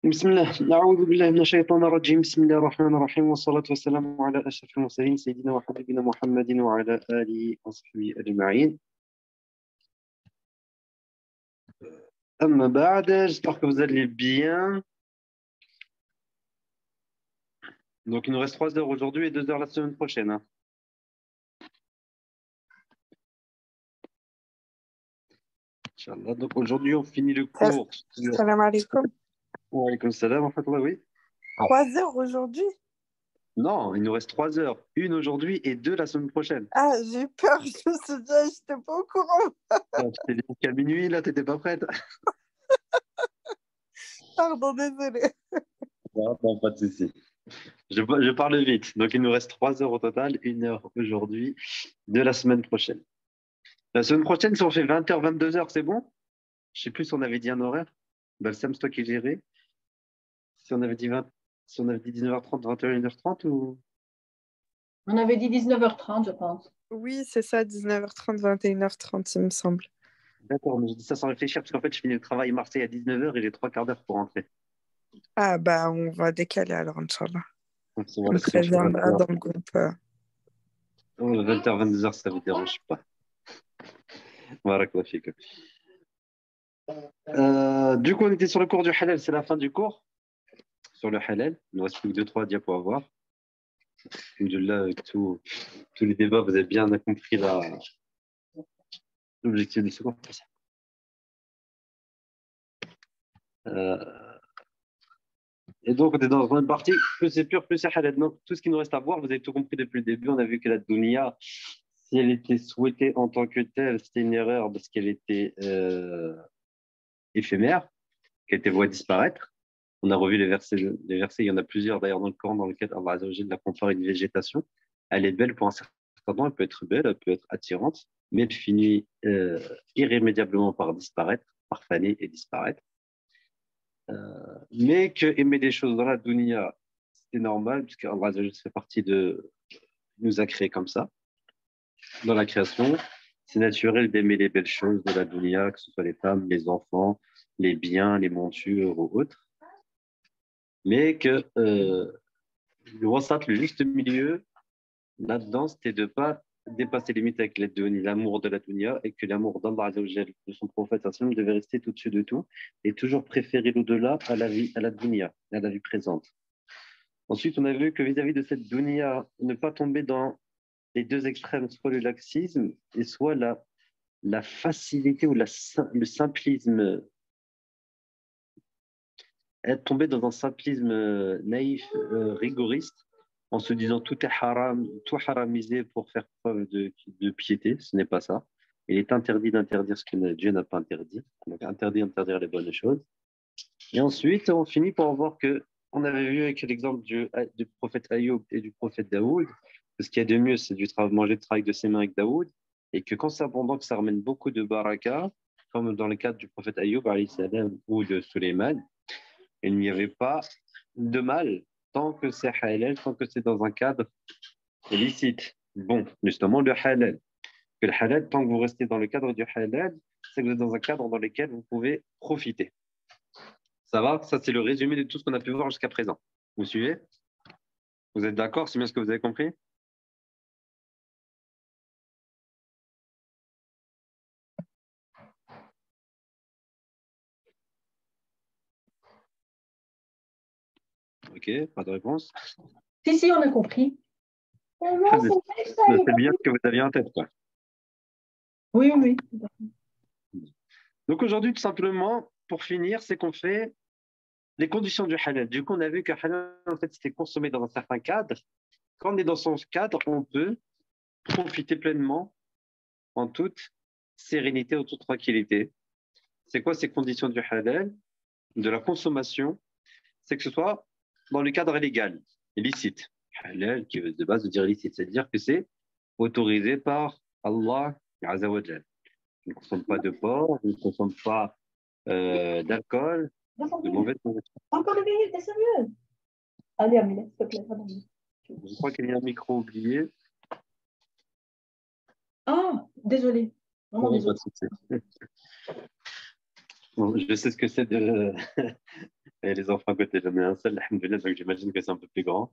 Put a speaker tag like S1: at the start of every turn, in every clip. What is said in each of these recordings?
S1: بسم الله أعوذ بالله من الشيطان الرجيم بسم الله الرحمن الرحيم والصلاة والسلام على أشرف المرسلين سيدنا وحبيبنا محمد وعلى آله وصحبه أجمعين. أما بعد, j'espère que vous allez bien. Donc il nous reste 3 heures aujourd'hui et 2 heures la semaine prochaine. Hein. Inch'Allah. Donc aujourd'hui on finit le cours.
S2: Salam alaikum.
S1: Wa alaykoum salam, en fait, oui.
S2: 3 heures aujourd'hui?
S1: Non, il nous reste 3 heures. Une aujourd'hui et 2 la semaine prochaine.
S2: Ah, j'ai eu peur, je me suis dit, je n'étais pas au courant.
S1: Je t'ai dit qu'à minuit, là, t'étais pas prête.
S2: Pardon, désolé.
S1: Non, pas de souci. Je parle vite. Donc, il nous reste 3 heures au total, 1 heure aujourd'hui, de la semaine prochaine. La semaine prochaine, si on fait 20h, 22h, c'est bon? Je sais plus si on avait dit un horaire. Balsam, c'est toi qui gérais. Si on avait dit 19h30, 21h30 ou...
S3: On avait dit 19h30, je pense.
S2: Oui, c'est ça, 19h30, 21h30, il me semble.
S1: D'accord, mais je dis ça sans réfléchir parce qu'en fait, je finis le travail Marseille à 19h et j'ai 3/4 d'heure pour rentrer.
S2: Ah, bah, on va décaler alors, Inch'Allah.
S1: Donc,
S2: On préviendra dans le groupe.
S1: 20h, 22h, ça ne vous dérange pas. Du coup, on était sur le cours du halal, c'est la fin du cours. Sur le halal, il nous reste plus que 2-3 diapos à voir. Alhamdoulilah, avec tous les débats, vous avez bien compris l'objectif de ce cours. Et donc, on est dans une partie, plus c'est pur, plus c'est halal. Donc, tout ce qui nous reste à voir, vous avez tout compris depuis le début. On a vu que la dunya, si elle était souhaitée en tant que telle, c'était une erreur parce qu'elle était éphémère, qu'elle était vouée à disparaître. On a revu les versets, il y en a plusieurs d'ailleurs dans le Coran dans lequel Allah Azza wa Jalla la compare à une végétation. Elle est belle pour un certain temps, elle peut être belle, elle peut être attirante, mais elle finit irrémédiablement par disparaître, par faner et disparaître. Mais que aimer des choses dans la dunya, c'est normal, puisque Allah Azza wa Jalla fait partie de... Il nous a créés comme ça. Dans la création, c'est naturel d'aimer les belles choses de la dunya, que ce soit les femmes, les enfants, les biens, les montures ou autres. Mais que le wasat, le juste milieu, là-dedans, c'était de ne pas dépasser les limites avec l'amour de la dunya et que l'amour d'Allah Azza wa Jalla, de son prophète devait rester au-dessus de tout et toujours préférer l'au-delà à la vie, à la dunya, à la vie présente. Ensuite, on a vu que vis-à-vis de cette dunya, ne pas tomber dans les deux extrêmes, soit le laxisme et soit la facilité ou le simplisme, être tombé dans un simplisme naïf, rigoriste, en se disant tout est haram, tout haramisé pour faire preuve de piété. Ce n'est pas ça. Il est interdit d'interdire ce que Dieu n'a pas interdit. Donc interdit d'interdire les bonnes choses. Et ensuite, on finit par voir que on avait vu avec l'exemple du prophète Ayoub et du prophète Daoud, que ce qu'il y a de mieux, c'est manger le travail de ses mains avec Daoud, et que quand c'est abondant, que ça ramène beaucoup de baraka, comme dans le cadre du prophète Ayoub alayhi salam, ou de Sulayman, il n'y avait pas de mal tant que c'est halal, tant que c'est dans un cadre licite. Bon, justement, le halal. Que le halal, tant que vous restez dans le cadre du halal, c'est que vous êtes dans un cadre dans lequel vous pouvez profiter. Ça va? Ça, c'est le résumé de tout ce qu'on a pu voir jusqu'à présent. Vous suivez? Vous êtes d'accord? C'est bien ce que vous avez compris? Ok, pas de réponse.
S3: Si, on a compris.
S1: C'est bien ce que vous aviez en tête, quoi.
S3: Oui.
S1: Donc aujourd'hui, tout simplement, pour finir, c'est qu'on fait les conditions du halal. Du coup, on a vu que halal, en fait, c'était consommé dans un certain cadre. Quand on est dans son cadre, on peut profiter pleinement, en toute sérénité, en toute tranquillité. C'est quoi ces conditions du halal? De la consommation, c'est que ce soit dans le cadre légal, licite. Halal, qui veut de base veut dire licite, c'est-à-dire que c'est autorisé par Allah Azza wa Jal. Je ne consomme pas de porc, je ne consomme pas d'alcool, de mauvaise nourriture.
S3: Encore 2 minutes, t'es sérieux? Allez, Amina, s'il te plaît.
S1: Je crois qu'il y a un micro oublié.
S3: Ah, désolé. Vraiment désolé.
S1: Bon, je sais ce que c'est de Et les enfants à côté, j'en ai un seul, alhamdoulilah, donc j'imagine que c'est un peu plus grand.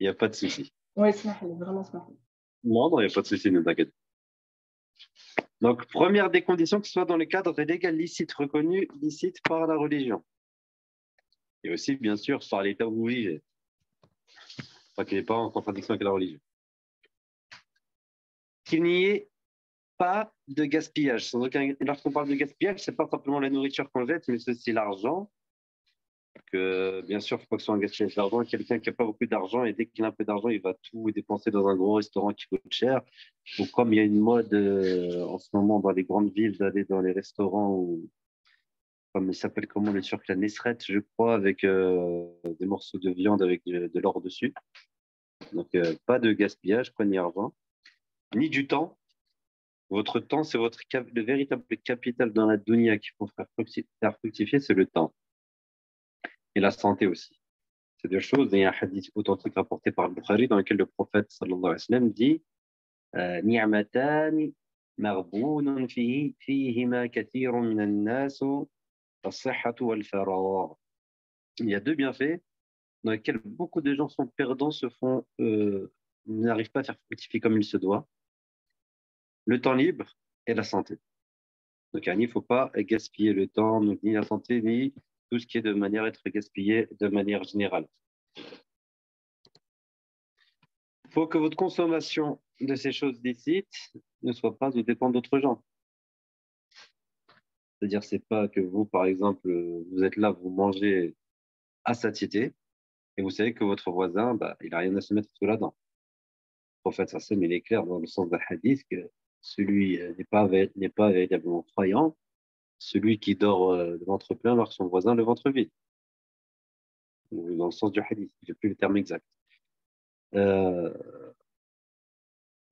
S1: Il n'y a pas de souci.
S3: Ouais, smahli, vraiment smahli.
S1: Non, non, il n'y a pas de souci, ne t'inquiète. Donc, première des conditions, que ce soit dans le cadre légal licite, reconnu licite par la religion. Et aussi, bien sûr, par l'État où vous vivez. Pas qu'il n'est pas en contradiction avec la religion. Qu'il n'y ait pas de gaspillage. Lorsqu'on parle de gaspillage, ce n'est pas simplement la nourriture qu'on jette, mais c'est aussi l'argent. Que, bien sûr, il ne faut pas que ce soit un gaspillage d'argent. Quelqu'un qui n'a pas beaucoup d'argent et dès qu'il a un peu d'argent, il va tout dépenser dans un gros restaurant qui coûte cher. Ou comme il y a une mode en ce moment dans les grandes villes d'aller dans les restaurants où, comme il s'appelle comment les Turcs, la Nesret, je crois, avec des morceaux de viande avec de l'or dessus. Donc, pas de gaspillage, quoi, ni argent, ni du temps. Votre temps, c'est le véritable capital dans la dunya qu'il faut faire fructifier, c'est le temps. Et la santé aussi. C'est deux choses. Il y a un hadith authentique rapporté par le Bukhari dans lequel le prophète sallallahu alayhi wa sallam dit Ni'matan maghbounun fihima kathirun minan nas as-sihhatu wal faragh. Il y a deux bienfaits dans lesquels beaucoup de gens sont perdants, n'arrivent pas à faire fructifier comme il se doit. Le temps libre et la santé. Donc, il ne faut pas gaspiller le temps, ni la santé, ni tout ce qui est de manière à être gaspillé de manière générale. Il faut que votre consommation de ces choses licites ne soit pas aux dépens d'autres gens. C'est-à-dire, c'est pas que vous, par exemple, vous êtes là, vous mangez à satiété et vous savez que votre voisin, bah, il n'a rien à se mettre sous la dent. Le prophète sallam, il est clair dans le sens d'un hadith que celui n'est pas véritablement croyant, celui qui dort le ventre plein alors que son voisin le ventre vide. Dans le sens du hadith, je n'ai plus le terme exact. Dans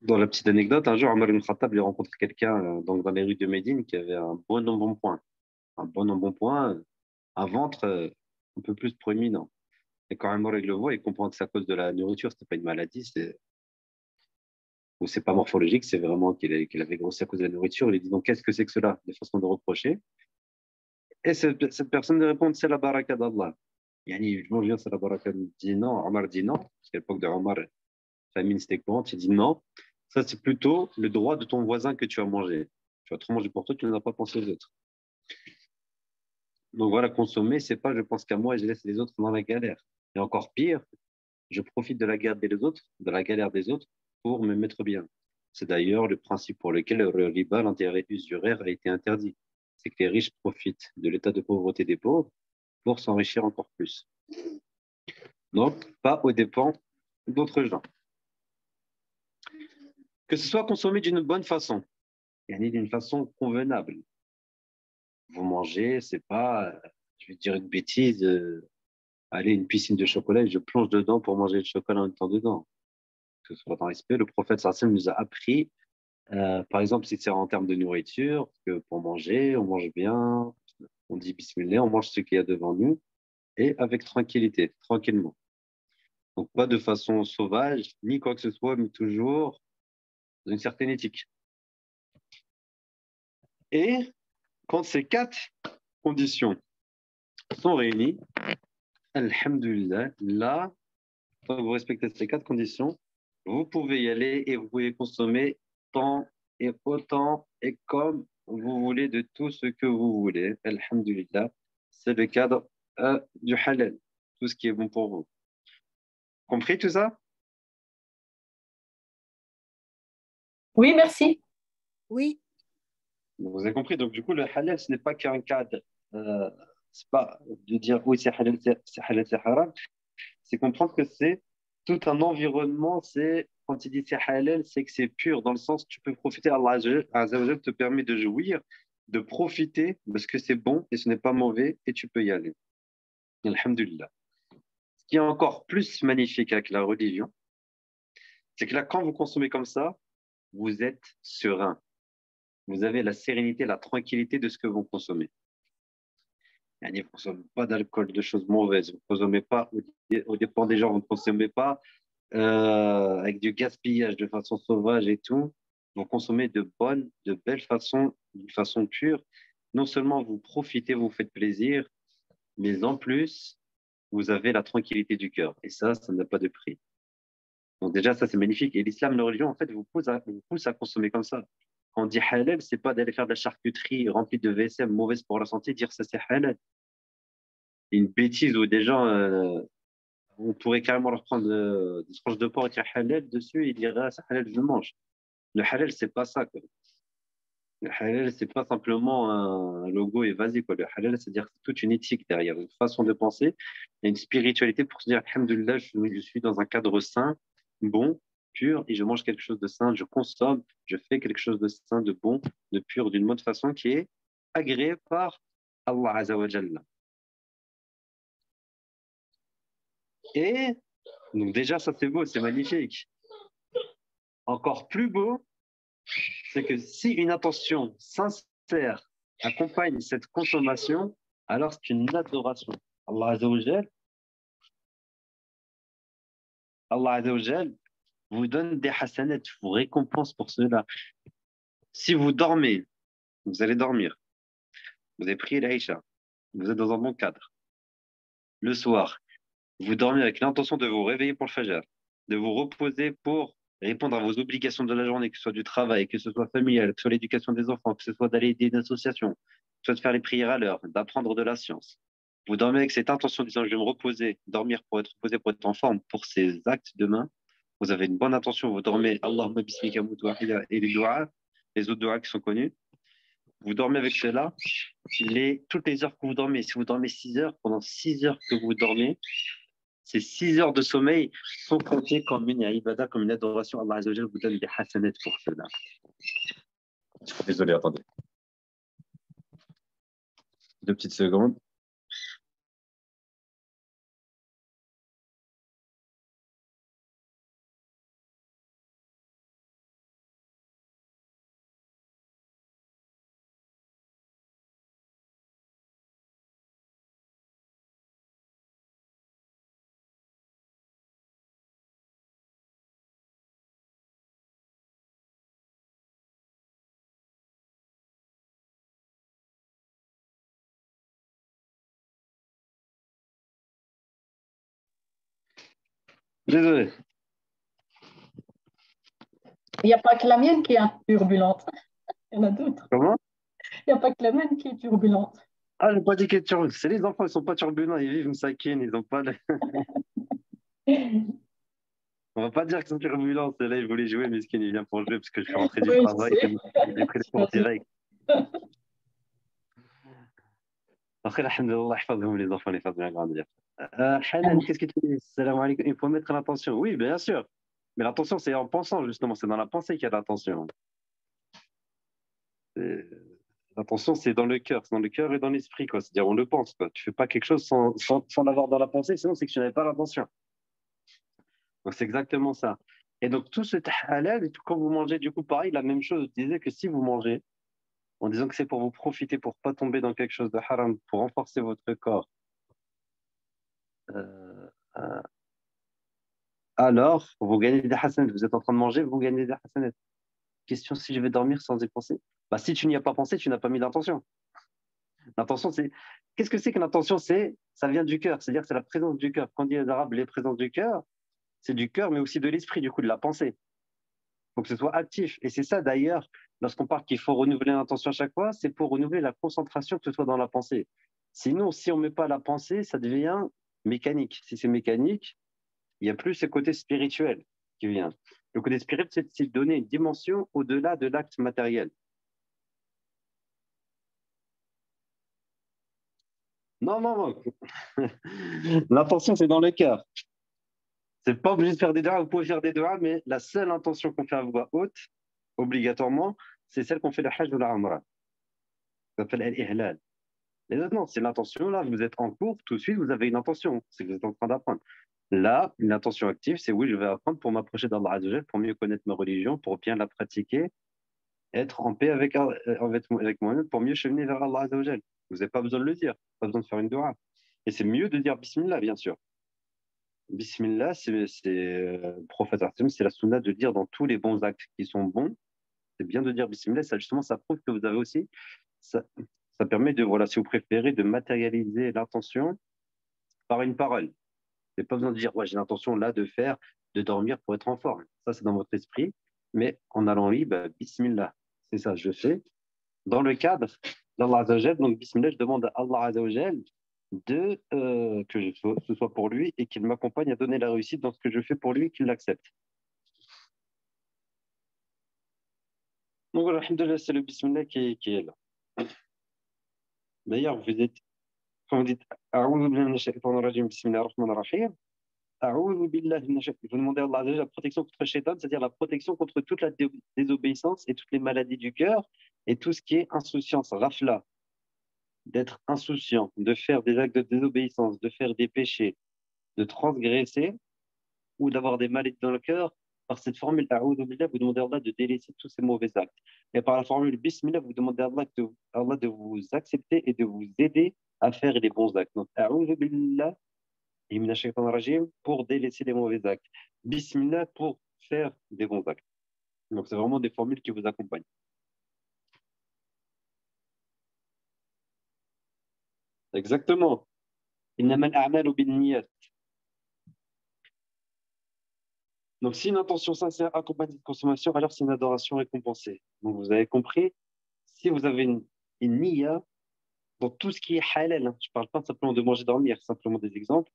S1: la petite anecdote, un jour, Omar ibn Khattab a rencontré quelqu'un donc dans les rues de Médine qui avait un bon embonpoint. Un bon embonpoint, un ventre un peu plus proéminent. Et quand Omar le voit, il comprend que c'est à cause de la nourriture, ce n'est pas une maladie, ou c'est pas morphologique, c'est vraiment qu'il avait grossi à cause de la nourriture. Il lui dit donc qu'est-ce que c'est que cela? Des façons de reprocher. Et cette personne lui répond c'est la baraka d'Allah. Yani, je viens, c'est la baraka. Il dit non, Omar dit non, parce qu'à l'époque de Omar, la famine c'était courante. Il dit non, ça c'est plutôt le droit de ton voisin que tu as mangé. Tu vas trop manger pour toi, tu n'as pas pensé aux autres. Donc voilà, consommer, c'est pas je pense qu'à moi et je laisse les autres dans la galère. Et encore pire, je profite de la galère des autres pour me mettre bien. C'est d'ailleurs le principe pour lequel le riba, l'intérêt usuraire, a été interdit. C'est que les riches profitent de l'état de pauvreté des pauvres pour s'enrichir encore plus. Donc, pas aux dépens d'autres gens. Que ce soit consommé d'une bonne façon, et d'une façon convenable. Vous mangez, c'est pas, je vais dire une bêtise, allez, une piscine de chocolat, je plonge dedans pour manger le chocolat en étant dedans. Que ce soit dans respect, le prophète sallam nous a appris, par exemple, si c'est en termes de nourriture, que pour manger, on mange bien, on dit bismillah, on mange ce qu'il y a devant nous, et avec tranquillité, tranquillement. Donc, pas de façon sauvage, ni quoi que ce soit, mais toujours dans une certaine éthique. Et quand ces quatre conditions sont réunies, alhamdulillah, là, quand vous respectez ces quatre conditions, vous pouvez y aller et vous pouvez consommer tant et autant et comme vous voulez de tout ce que vous voulez. Alhamdulillah, c'est le cadre du halal, tout ce qui est bon pour vous. Compris tout ça?
S3: Oui, merci.
S2: Oui,
S1: Vous avez compris, donc du coup, le halal, ce n'est pas qu'un cadre. C'est pas de dire oui, c'est halal, c'est halal, c'est haram. C'est comprendre que c'est tout un environnement. C'est quand il dit c'est halal, c'est que c'est pur, dans le sens que tu peux profiter. Allah Azza wa Jalla te permet de jouir, de profiter parce que c'est bon et ce n'est pas mauvais et tu peux y aller. Alhamdulillah. Ce qui est encore plus magnifique avec la religion, c'est que là, quand vous consommez comme ça, vous êtes serein. Vous avez la sérénité, la tranquillité de ce que vous consommez. Vous ne consommez pas d'alcool, de choses mauvaises. Vous ne consommez pas au dépend des gens. Vous ne consommez pas avec du gaspillage de façon sauvage et tout. Vous consommez de belles façons, d'une façon pure. Non seulement vous profitez, vous faites plaisir, mais en plus, vous avez la tranquillité du cœur. Et ça n'a pas de prix. Donc déjà, ça, c'est magnifique. Et l'islam, la religion, en fait, vous pousse à consommer comme ça. Quand on dit halal, c'est pas d'aller faire de la charcuterie remplie de VSM, mauvaise pour la santé, dire ça, c'est halal. Une bêtise où des gens, on pourrait carrément leur prendre des tranches de porc et dire halal dessus et ils diraient, ah, c'est halal, je le mange. Le halal, c'est pas ça, quoi. Le halal, c'est pas simplement un logo et vas-y, quoi. Le halal, c'est-à-dire toute une éthique derrière, une façon de penser et une spiritualité pour se dire, alhamdoulilah, je suis dans un cadre sain, bon, pur, et je mange quelque chose de sain, je consomme, je fais quelque chose de sain, de bon, de pur, d'une bonne façon qui est agréée par Allah Azza wa Jalla. Et donc déjà, ça c'est beau, c'est magnifique. Encore plus beau, c'est que si une intention sincère accompagne cette consommation, alors c'est une adoration. Allah Azza wa Jal, Allah Azza wa Jal vous donne des hasanats, vous récompense pour cela. Si vous dormez, vous allez dormir, vous avez prié l'Aïcha, vous êtes dans un bon cadre. Le soir, vous dormez avec l'intention de vous réveiller pour le Fajr, de vous reposer pour répondre à vos obligations de la journée, que ce soit du travail, que ce soit familial, que ce soit l'éducation des enfants, que ce soit d'aller aider une association, que ce soit de faire les prières à l'heure, d'apprendre de la science. Vous dormez avec cette intention en disant je vais me reposer, dormir pour être reposé, pour être en forme pour ces actes demain. Vous avez une bonne intention, vous dormez Allahumma bismika moutu wahida et les autres doigts qui sont connus. Vous dormez avec cela, toutes les heures que vous dormez, si vous dormez 6 heures, pendant 6 heures que vous dormez, ces 6 heures de sommeil sont comptées comme une ibadah, comme une adoration. Allah Azza wa Jalla vous donne des hasanats pour cela. Désolé, attendez. 2 petites secondes. Désolé.
S3: Il n'y a pas que la mienne qui est turbulente. Il y en a d'autres.
S1: Comment?
S3: Il n'y a pas que la mienne qui est turbulente.
S1: Ah, j'ai pas dit qu'il est turbulent. C'est les enfants, ils sont pas turbulents, ils vivent une sakine, ils ont pas. On va pas dire qu'ils sont turbulents. C'est là, ils voulaient jouer, Miskin, il vient pour jouer parce que je suis rentré du
S3: Oui, je
S1: travail,
S3: sais.
S1: j'ai pris les cours direct. Après, alhamdoulilah, hafadhum, les enfants, les fassent bien grandir. Hanan, qu'est-ce que tu dis? Salam alaikum. Il faut mettre l'intention. Oui, bien sûr. Mais l'intention, c'est en pensant, justement. C'est dans la pensée qu'il y a l'intention. L'intention, c'est dans le cœur. C'est dans le cœur et dans l'esprit, quoi. C'est-à-dire, on le pense, quoi. Tu fais pas quelque chose sans l'avoir dans la pensée, sinon, c'est que tu n'avais pas l'intention. Donc, c'est exactement ça. Et donc, tout ce halal, et tout, quand vous mangez, du coup, pareil, la même chose. Je disais que si vous mangez, en disant que c'est pour vous profiter, pour pas tomber dans quelque chose de haram, pour renforcer votre corps, euh, euh, alors vous gagnez des hasanats. Vous êtes en train de manger, vous gagnez des hasanats. Question si je vais dormir sans y penser. Bah, si tu n'y as pas pensé, tu n'as pas mis d'intention. L'intention, c'est. Qu'est-ce que c'est que l'intention? Ça vient du cœur, c'est-à-dire que c'est la présence du cœur. Quand on dit les Arabes, les présences du cœur, c'est du cœur, mais aussi de l'esprit, du coup, de la pensée. Il faut que ce soit actif. Et c'est ça, d'ailleurs, lorsqu'on parle qu'il faut renouveler l'intention à chaque fois, c'est pour renouveler la concentration, que ce soit dans la pensée. Sinon, si on ne met pas la pensée, ça devient mécanique. Si c'est mécanique, il n'y a plus ce côté spirituel qui vient. Le côté spirituel, c'est de donner une dimension au-delà de l'acte matériel. Non, non, non. L'intention, c'est dans le cœur. C'est pas obligé de faire des doigts, vous pouvez faire des doigts, mais la seule intention qu'on fait à voix haute, obligatoirement, c'est celle qu'on fait le hajj ou la umrah. Ça s'appelle al-ihlal. Les autres, non, c'est l'intention. Là, vous êtes en cours, tout de suite, vous avez une intention. C'est que vous êtes en train d'apprendre. Là, une intention active, c'est oui, je vais apprendre pour m'approcher d'Allah Azza wa Jal, pour mieux connaître ma religion, pour bien la pratiquer, être en paix avec moi-même, pour mieux cheminer vers Allah Azza wa Jal. Vous n'avez pas besoin de le dire, pas besoin de faire une dua. Et c'est mieux de dire Bismillah, bien sûr. Bismillah, le prophète, c'est la sunna de dire dans tous les bons actes qui sont bons, c'est bien de dire Bismillah, ça justement, ça prouve que vous avez aussi, ça, Ça permet de, voilà, si vous préférez, de matérialiser l'intention par une parole. Vous n'avez pas besoin de dire, ouais, j'ai l'intention là de faire, de dormir pour être en forme. Ça, c'est dans votre esprit. Mais en allant lire, bah, bismillah. C'est ça, je fais. Dans le cadre d'Allah Azzawajal, donc bismillah, je demande à Allah Azzawajal que ce soit pour lui et qu'il m'accompagne à donner la réussite dans ce que je fais pour lui et qu'il l'accepte. Donc voilà, alhamdoulilah, c'est le bismillah qui est là. D'ailleurs, quand vous dites A'oudhu billahi minash shaitanir rajim, bismillahir rahmanir rahim, A'oudhu billahi minash shaitanir, vous demandez à Allah Azzawajal la protection contre le shaitan, c'est-à-dire la protection contre toute la désobéissance et toutes les maladies du cœur et tout ce qui est insouciance, rafla, d'être insouciant, de faire des actes de désobéissance, de faire des péchés, de transgresser ou d'avoir des maladies dans le cœur. Par cette formule, A'oudhu billah, vous demandez à Allah de délaisser tous ces mauvais actes. Et par la formule Bismillah, vous demandez à Allah de vous accepter et de vous aider à faire les bons actes. Donc, A'oudhu billah et minash shaitanir rajim pour délaisser les mauvais actes. Bismillah pour faire des bons actes. Donc, c'est vraiment des formules qui vous accompagnent. Exactement. Innamal a'malu binniyat. Donc, si une intention sincère accompagne de consommation, alors c'est une adoration récompensée. Donc, vous avez compris, si vous avez une niya dans tout ce qui est halal, hein, je ne parle pas simplement de manger, dormir, simplement des exemples,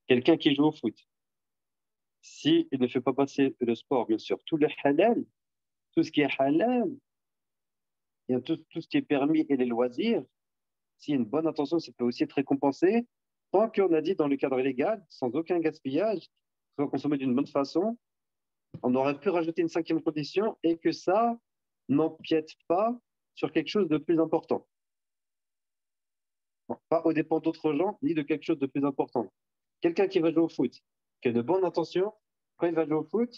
S1: quelqu'un qui joue au foot, s'il ne fait pas passer le sport, bien sûr, tout le halal, tout ce qui est halal, et tout ce qui est permis et les loisirs, s'il y a une bonne intention, ça peut aussi être récompensé, tant qu'on a dit dans le cadre légal, sans aucun gaspillage, soit consommé d'une bonne façon. On aurait pu rajouter une cinquième condition et que ça n'empiète pas sur quelque chose de plus important. Pas aux dépens d'autres gens, ni de quelque chose de plus important. Quelqu'un qui va jouer au foot, qui a de bonnes intentions, quand il va jouer au foot,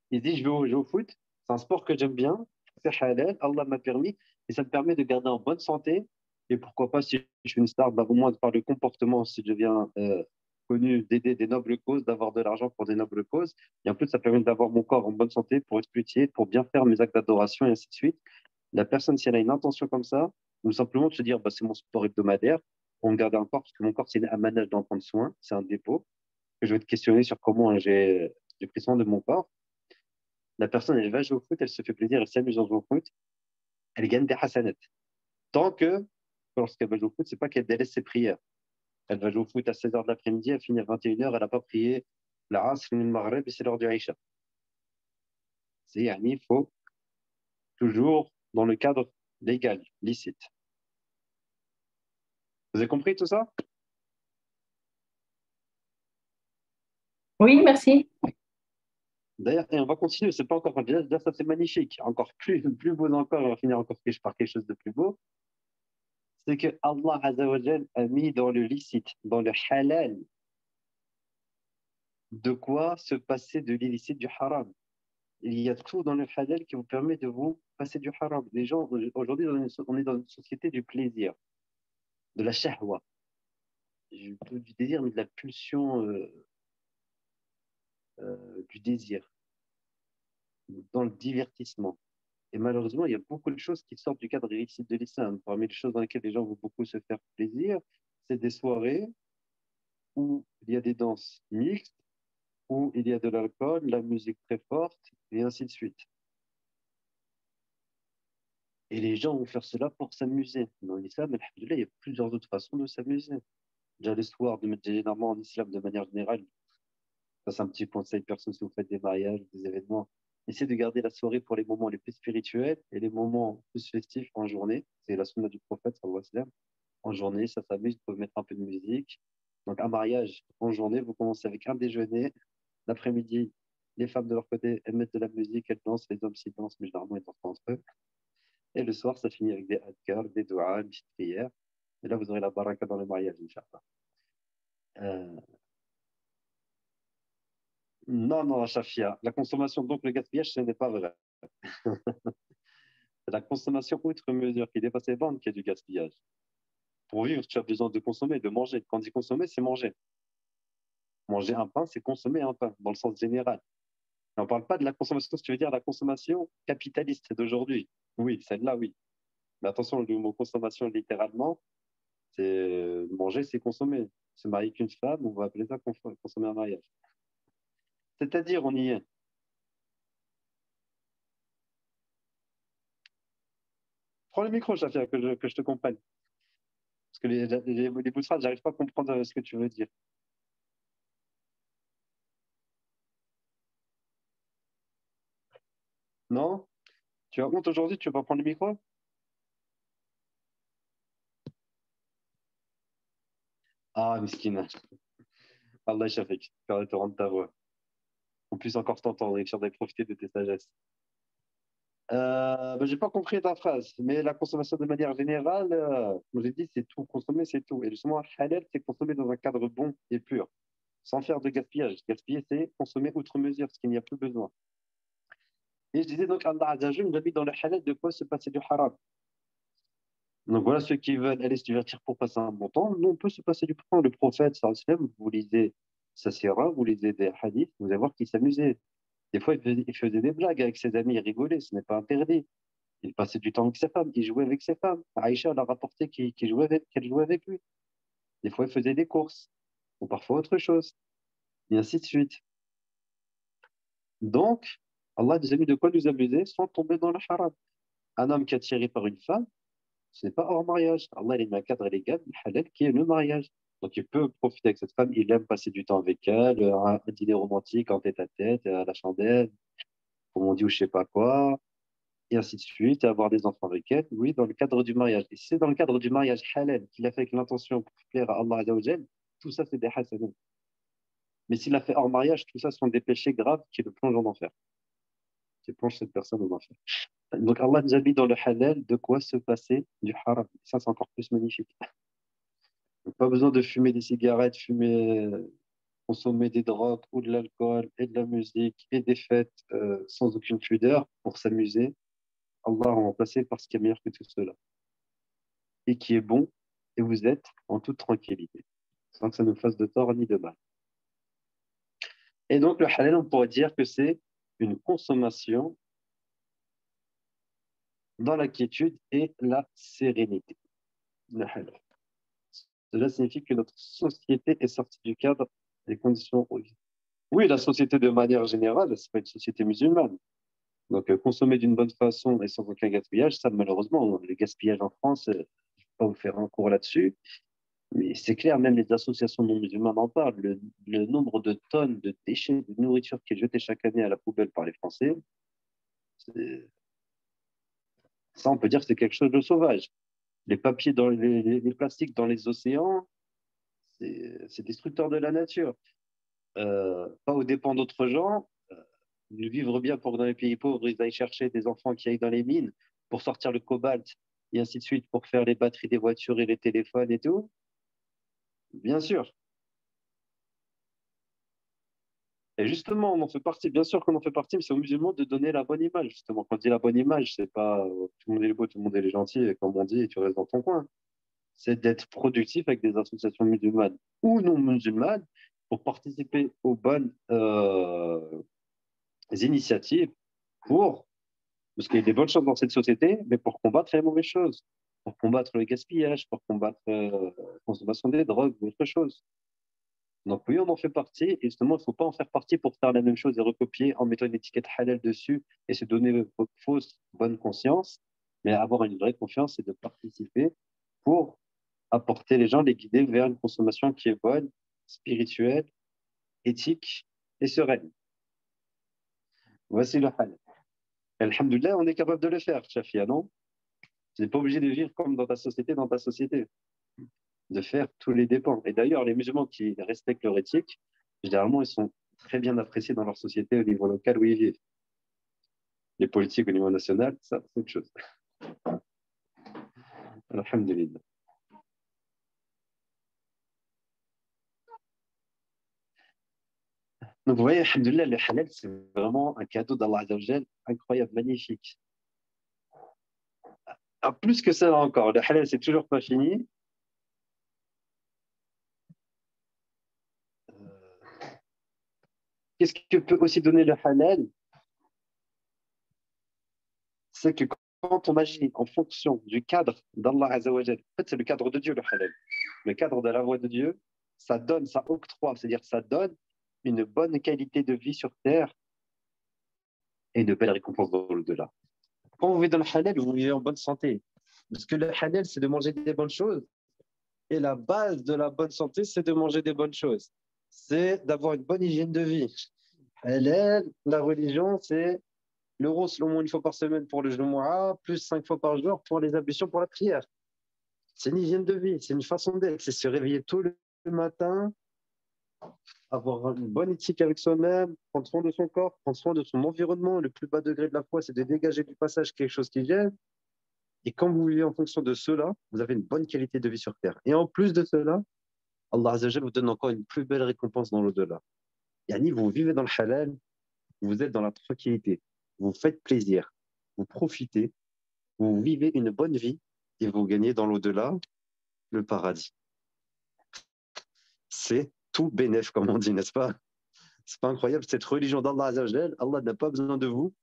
S1: il se dit, je vais jouer au foot, c'est un sport que j'aime bien, c'est halal, Allah m'a permis, et ça me permet de garder en bonne santé. Et pourquoi pas, si je suis une star, bah, au moins par le comportement, si je deviens connu, d'aider des nobles causes, d'avoir de l'argent pour des nobles causes. Et en plus, ça permet d'avoir mon corps en bonne santé pour exploiter, pour bien faire mes actes d'adoration et ainsi de suite. La personne, si elle a une intention comme ça, ou simplement de se dire, bah, c'est mon sport hebdomadaire, pour me garder un corps, parce que mon corps, c'est un manège d'en prendre soin, c'est un dépôt, que je vais te questionner sur comment j'ai pris soin de mon corps. La personne, elle va jouer au foot, elle se fait plaisir, elle s'amuse en jouant au foot, elle gagne des hasanats. Tant que, lorsqu'elle va jouer au foot, c'est pas qu'elle délaisse ses prières. Elle va jouer au foot à 16h de l'après-midi, elle finit à 21h, elle n'a pas prié la Asr, le Maghreb et c'est l'heure du Aïcha. Il faut toujours dans le cadre légal, licite. Vous avez compris tout ça?
S3: Oui, merci.
S1: D'ailleurs, et on va continuer, c'est pas encore, déjà, ça c'est magnifique, encore plus beau encore, on va finir encore par quelque chose de plus beau, c'est que Allah Azzawajal a mis dans le licite, dans le halal, de quoi se passer de l'illicite du haram. Il y a tout dans le halal qui vous permet de vous passer du haram. Les gens, aujourd'hui, on est dans une société du plaisir, de la shahwa, du désir, mais de la pulsion du désir, dans le divertissement. Et malheureusement, il y a beaucoup de choses qui sortent du cadre illicite de l'islam. Parmi les choses dans lesquelles les gens vont beaucoup se faire plaisir, c'est des soirées où il y a des danses mixtes, où il y a de l'alcool, la musique très forte, et ainsi de suite. Et les gens vont faire cela pour s'amuser. Dans l'islam, alhamdoulilah, il y a plusieurs autres façons de s'amuser. Déjà, le soir, généralement en islam, de manière générale, ça c'est un petit conseil perso si vous faites des mariages, des événements. Essayez de garder la soirée pour les moments les plus spirituels et les moments plus festifs en journée. C'est la sunna du prophète, sallallahu alayhi wa sallam. En journée, ça s'amuse, vous pouvez mettre un peu de musique. Donc, un mariage en journée, vous commencez avec un déjeuner. L'après-midi, les femmes de leur côté, elles mettent de la musique, elles dansent, les hommes s'y dansent, mais généralement, ils dansent pas entre eux. Et le soir, ça finit avec des adhkar, des doigts, une petite prière. Et là, vous aurez la baraka dans le mariage, Inch'Allah. Euh, non, non, Shafia, la consommation, donc le gaspillage, ce n'est pas vrai. C'est la consommation outre mesure qui dépasse les bornes qui est du gaspillage. Pour vivre, tu as besoin de consommer, de manger. Quand on dit consommer, c'est manger. Manger un pain, c'est consommer un pain, dans le sens général. Et on ne parle pas de la consommation, si tu veux dire la consommation capitaliste d'aujourd'hui. Oui, celle-là, oui. Mais attention, le mot consommation, littéralement, c'est manger, c'est consommer. Se marier qu'une femme, on va appeler ça consommer un mariage. C'est-à-dire, on y est. Prends le micro, Chafia, que je te comprenne. Parce que les bouts de phrase, j'arrive pas à comprendre ce que tu veux dire. Non? Tu as honte aujourd'hui, tu vas pas prendre le micro? Ah, miskina. Allah Shafik, faire te rendre ta voix. On puisse encore t'entendre et que tu profiter de tes sagesses. J'ai pas compris ta phrase, mais la consommation de manière générale, comme j'ai dit, c'est tout. Consommer, c'est tout. Et justement, halal, c'est consommer dans un cadre bon et pur, sans faire de gaspillage. Gaspiller, c'est consommer outre mesure, parce qu'il n'y a plus besoin. Et je disais donc, Allah Azzawajal nous a mis dans le halal de quoi se passer du haram. Donc voilà, ceux qui veulent aller se divertir pour passer un bon temps, nous, on peut se passer du temps. Le prophète, sallallahu alayhi wa sallam, vous lisez sa sira, vous lisez des hadiths, vous allez voir qu'il s'amusait. Des fois, il faisait des blagues avec ses amis, il rigolait, ce n'est pas interdit. Il passait du temps avec ses femmes, il jouait avec ses femmes. Aïcha leur a rapporté qu'elle jouait avec lui. Des fois, il faisait des courses, ou parfois autre chose, et ainsi de suite. Donc, Allah nous a mis de quoi nous amuser sans tomber dans le haram. Un homme qui est attiré par une femme, ce n'est pas hors mariage. Allah, il a mis un cadre légal, le halal, qui est le mariage. Donc, il peut profiter avec cette femme, il aime passer du temps avec elle, un dîner romantique en tête à tête, à la chandelle, comme on dit, ou je sais pas quoi, et ainsi de suite, et avoir des enfants avec elle, oui, dans le cadre du mariage. Et si c'est dans le cadre du mariage halal qu'il a fait avec l'intention pour plaire à Allah Azzawajal, tout ça, c'est des hasanats. Mais s'il a fait hors mariage, tout ça sont des péchés graves qui le plongent en enfer, qui plongent cette personne en enfer. Donc Allah nous a mis dans le halal de quoi se passer du haram. Ça, c'est encore plus magnifique. Donc, pas besoin de fumer des cigarettes, consommer des drogues ou de l'alcool et de la musique et des fêtes sans aucune pudeur pour s'amuser. Allah a remplacé par ce qui est meilleur que tout cela et qui est bon, et vous êtes en toute tranquillité, sans que ça nous fasse de tort ni de mal. Et donc, le halal, on pourrait dire que c'est une consommation dans la quiétude et la sérénité. Le halal. Cela signifie que notre société est sortie du cadre des conditions. Oui, la société de manière générale, c'est pas une société musulmane. Donc, consommer d'une bonne façon et sans aucun gaspillage, ça, malheureusement, le gaspillage en France, je ne vais pas vous faire un cours là-dessus. Mais c'est clair, même les associations non musulmanes en parlent. Le nombre de tonnes de déchets de nourriture qui est jeté chaque année à la poubelle par les Français, ça, on peut dire que c'est quelque chose de sauvage. Les papiers, les plastiques dans les océans, c'est destructeur de la nature. Pas aux dépens d'autres gens. De vivre bien pour que dans les pays pauvres, ils aillent chercher des enfants qui aillent dans les mines pour sortir le cobalt et ainsi de suite pour faire les batteries des voitures et les téléphones et tout. Bien sûr. Et justement, on en fait partie, bien sûr qu'on en fait partie, mais c'est aux musulmans de donner la bonne image. Justement, quand on dit la bonne image, c'est pas tout le monde est beau, tout le monde est gentil, et comme on dit, et tu restes dans ton coin. C'est d'être productif avec des associations musulmanes ou non musulmanes pour participer aux bonnes initiatives pour, parce qu'il y a des bonnes choses dans cette société, mais pour combattre les mauvaises choses, pour combattre le gaspillage, pour combattre la consommation des drogues ou autre chose. Donc oui, on en fait partie, et justement, il ne faut pas en faire partie pour faire la même chose et recopier en mettant une étiquette halal dessus et se donner votre fausse bonne conscience, mais avoir une vraie confiance et de participer pour apporter les gens, les guider vers une consommation qui est bonne, spirituelle, éthique et sereine. Voici le halal. Alhamdoulilah, on est capable de le faire, Chafia, non? Tu n'es pas obligé de vivre comme dans ta société, de faire tous les dépens. Et d'ailleurs, les musulmans qui respectent leur éthique, généralement, ils sont très bien appréciés dans leur société au niveau local où ils vivent. Les politiques au niveau national, ça, c'est autre chose. Alhamdulillah. Donc, vous voyez, alhamdulillah, le halal, c'est vraiment un cadeau d'Allah Azzawajal incroyable, magnifique. Ah, plus que ça encore, le halal, c'est toujours pas fini. Qu'est-ce que peut aussi donner le halal? C'est que quand on agit en fonction du cadre d'Allah Azzawajal, en fait, c'est le cadre de Dieu, le halal. Le cadre de la voie de Dieu, ça donne, ça octroie, c'est-à-dire ça donne une bonne qualité de vie sur terre et de belles récompenses dans l'au-delà. Quand vous vivez dans le halal, vous vivez en bonne santé. Parce que le halal, c'est de manger des bonnes choses. Et la base de la bonne santé, c'est de manger des bonnes choses. C'est d'avoir une bonne hygiène de vie. Halal, la religion, c'est le rosle au moins une fois par semaine pour le Jumu'ah, plus 5 fois par jour pour les ablutions pour la prière. C'est une hygiène de vie, c'est une façon d'être, c'est se réveiller tôt le matin, avoir une bonne éthique avec soi-même, prendre soin de son corps, prendre soin de son environnement. Le plus bas degré de la foi, c'est de dégager du passage quelque chose qui gêne. Et quand vous vivez en fonction de cela, vous avez une bonne qualité de vie sur Terre. Et en plus de cela, Allah Azza wa Jalla vous donne encore une plus belle récompense dans l'au-delà. Yani, vous vivez dans le halal, vous êtes dans la tranquillité, vous faites plaisir, vous profitez, vous vivez une bonne vie et vous gagnez dans l'au-delà le paradis. C'est tout bénéf, comme on dit, n'est-ce pas? C'est pas incroyable, cette religion d'Allah Azza wa Jalla, Allah n'a pas besoin de vous,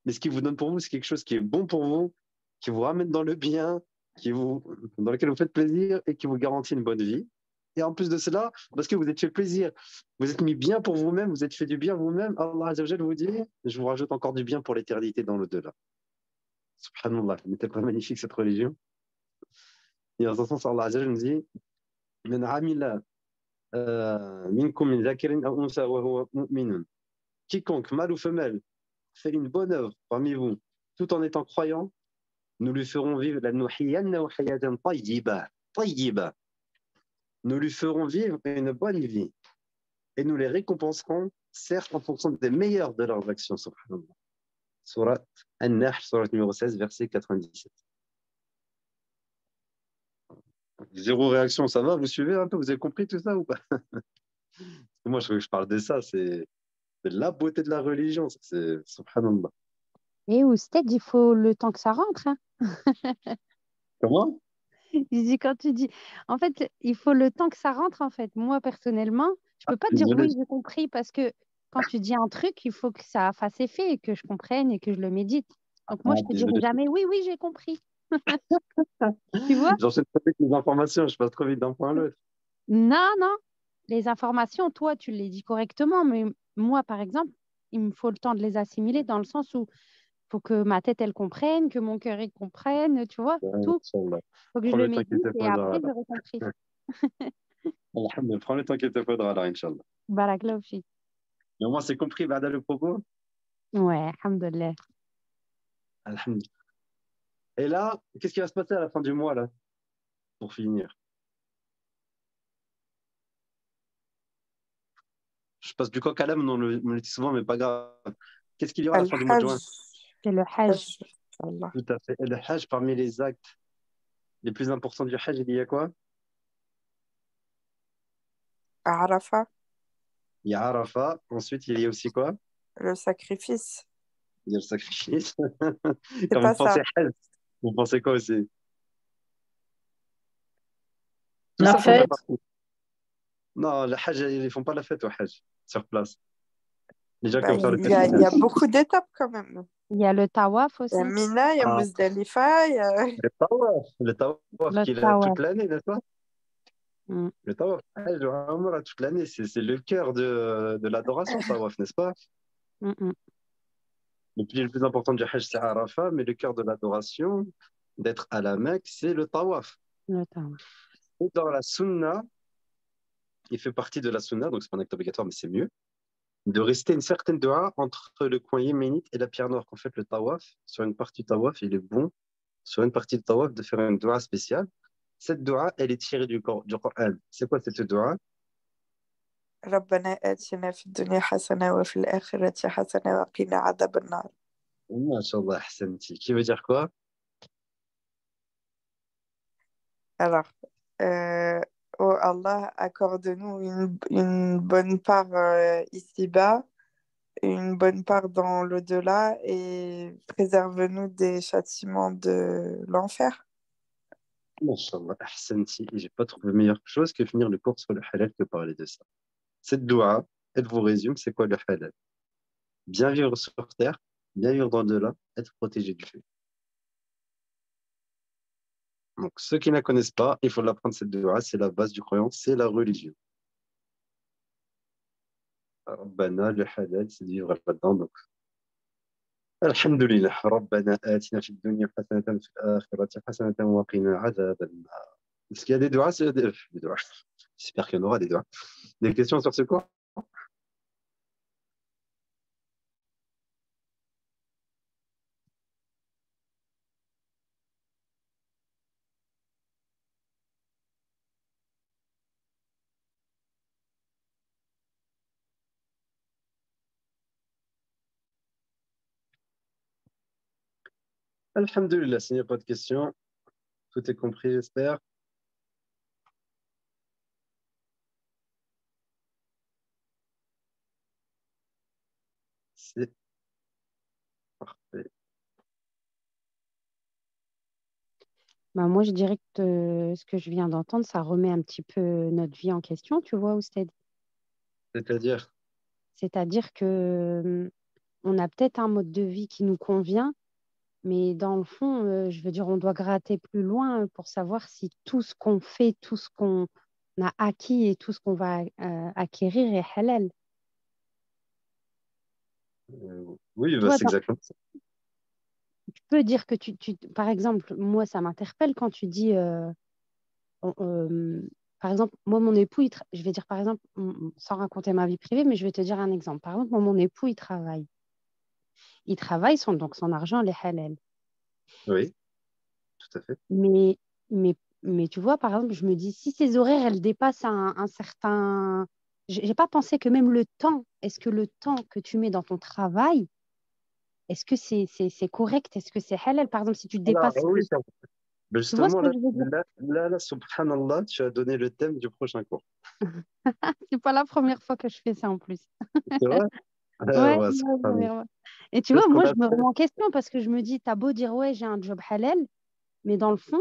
S1: mais ce qu'il vous donne pour vous, c'est quelque chose qui est bon pour vous, qui vous ramène dans le bien, dans lequel vous faites plaisir et qui vous garantit une bonne vie. Et en plus de cela, parce que vous êtes fait plaisir, vous êtes mis bien pour vous-même, vous êtes fait du bien vous-même, Allah Azza wa Jalla vous dit, je vous rajoute encore du bien pour l'éternité dans l'au-delà. Subhanallah, n'est-elle pas magnifique cette religion? Et en ce sens, Allah Azza wa Jalla nous dit, من عمل منكم من ذكر أو أنثى وهو مؤمن. Quiconque, mâle ou femelle, fait une bonne œuvre parmi vous, tout en étant croyant, nous lui ferons vivre la nuhyiyannahu hayatan tayyiba, tayyiba. Nous lui ferons vivre une bonne vie et nous les récompenserons, certes en fonction des meilleures de leurs actions. Subhanallah. Surat An-Nahl, surat numéro 16, verset 97. Zéro réaction, ça va? Vous suivez un peu? Vous avez compris tout ça ou pas? Moi, je parle de ça, c'est la beauté de la religion, c'est subhanallah.
S4: Et Ousted, il faut le temps que ça rentre, hein.
S1: Comment?
S4: Je dis, quand tu dis, en fait, il faut le temps que ça rentre, en fait. Moi, personnellement, je peux pas dire
S1: Désolé.
S4: oui, j'ai compris, parce que quand tu dis un truc, il faut que ça fasse effet et que je comprenne et que je le médite. Donc, moi, je te dirai
S1: Désolé.
S4: jamais oui, oui, j'ai compris. Tu vois?
S1: J'enchaîne trop vite les informations, je passe trop vite d'un point à l'autre.
S4: Non, non. Les informations, toi, tu les dis correctement, mais moi, par exemple, il me faut le temps de les assimiler dans le sens où il faut que ma tête, elle comprenne, que mon cœur, il comprenne, tu vois, tout.
S1: Inch'Allah.
S4: Il faut que je
S1: Prends
S4: le
S1: le temps qu'il
S4: médite
S1: te
S4: et
S1: faudra.
S4: après, j'aurai compris.
S1: Alhamdulillah, prends le temps qu'il te faudra, là, Inch'Allah.
S4: Barakallahu fik.
S1: Mais au moins, c'est compris, Bada, le propos.
S4: Ouais, alhamdoulilah.
S1: Alhamdulillah. Et là, qu'est-ce qui va se passer à la fin du mois, là, pour finir? Je passe du coq à l'âme, on me le dit souvent, mais pas grave. Qu'est-ce qu'il y aura à la fin du mois de juin?
S4: C'est le Hajj.
S2: Inch'Allah.
S1: Tout à fait. Et le Hajj, parmi les actes les plus importants du Hajj, il y a quoi?
S2: Arafat,
S1: Il y a Arafat. Ensuite, il y a aussi quoi?
S2: le sacrifice.
S1: Il y a le sacrifice.
S2: C'est
S1: Quand
S2: pas
S1: vous pensez
S2: ça.
S1: Hajj, vous pensez quoi aussi? Tout
S3: La
S1: ça, ça fait
S3: fête.
S1: partie. Non, le Hajj, ils ne font pas la fête au Hajj, sur place. Les gens qui
S2: Bah,
S1: vont faire le
S2: il y a
S1: pèlerinage.
S2: beaucoup d'étapes quand même.
S4: Il y a le tawaf
S2: Il y a
S4: aussi.
S2: Mina, il y a
S1: Ah,
S2: Muzdalifa, il y a...
S1: le tawaf
S4: Le
S1: qui est là toute
S4: tawaf.
S1: l'année, n'est-ce pas?
S4: Mm.
S1: Le tawaf, Hajj, vraiment là toute l'année, c'est le cœur de l'adoration, le tawaf, n'est-ce pas?
S4: Mm, mm.
S1: Le pilier le plus important du Hajj, c'est Arafat, mais le cœur de l'adoration, d'être à la Mecque, c'est le tawaf.
S4: Le tawaf.
S1: Et dans la sunna, il fait partie de la sunna, donc c'est pas un acte obligatoire, mais c'est mieux, de rester une certaine dua entre le coin yéménite et la pierre noire. En fait, le tawaf, sur une partie du tawaf, il est bon, sur une partie du tawaf, de faire une dua spéciale. Cette dua, elle est tirée du Coran. C'est quoi cette dua?
S2: ربنا آتنا في الدنيا حسنة وفي الآخرة حسنة وقنا عذاب النار.
S1: Masha'Allah, ahsanti. Qui veut dire quoi?
S2: Alors, oh Allah, accorde-nous une bonne part ici-bas, une bonne part dans l'au-delà et préserve-nous des châtiments de l'enfer.
S1: Masha'Allah, ahsanti. Et j'ai pas trouvé meilleure chose que finir le cours sur le halal que parler de ça. Cette dua, elle vous résume, c'est quoi le halal? Bien vivre sur terre, bien vivre dans le delà, être protégé du feu.
S5: Donc, ceux qui ne la connaissent pas, il faut l'apprendre cette dua, c'est la base du croyant, c'est la religion. Rabbana, le halal, c'est de vivre là-dedans. Donc, alhamdulillah. Rabbana atina fid dunya hasanatan fil akhirati hasanatan wa qina adhaban nar. Est-ce qu'il y a des doigts? Des doigts. J'espère qu'il y en aura des doigts. Des questions sur ce cours? Alhamdulillah, s'il n'y a pas de questions, tout est compris, j'espère. C'est parfait.
S4: Bah, moi, je dirais que ce que je viens d'entendre, ça remet un petit peu notre vie en question, tu vois, Ousted.
S5: C'est-à-dire,
S4: C'est-à-dire que on a peut-être un mode de vie qui nous convient, mais dans le fond, je veux dire, on doit gratter plus loin pour savoir si tout ce qu'on fait, tout ce qu'on a acquis et tout ce qu'on va acquérir est halal.
S5: oui,
S4: Tu
S5: bah,
S4: vois,
S5: c'est exactement ça.
S4: tu peux dire que par exemple, moi, ça m'interpelle quand tu dis, on- euh, par exemple, moi, mon époux, je vais dire, par exemple, sans raconter ma vie privée, mais je vais te dire un exemple. Par exemple, moi, mon époux, il travaille. Il travaille, donc son argent, il est halal.
S5: Oui, tout à fait.
S4: Mais, mais tu vois, par exemple, je me dis, si ces horaires, elles dépassent un certain... J'ai pas pensé que même le temps, est-ce que le temps que tu mets dans ton travail, est-ce que c'est correct? Est-ce que c'est halal? Par exemple, si tu
S5: Alors,
S4: dépasses...
S5: oui, mais
S4: Tu vois ce
S5: justement,
S4: que
S5: là,
S4: je veux dire?
S5: subhanallah, tu as donné le thème du prochain cours.
S4: C'est pas la première fois que je fais ça en plus.
S5: C'est vrai?
S4: Ouais,
S5: Ouais,
S4: ouais,
S5: subhanallah.
S4: ouais. Et tu
S5: C'est
S4: vois,
S5: ce qu'on
S4: moi, je me
S5: appelle.
S4: remets en question parce que je me dis, t'as beau dire, ouais, j'ai un job halal, mais dans le fond,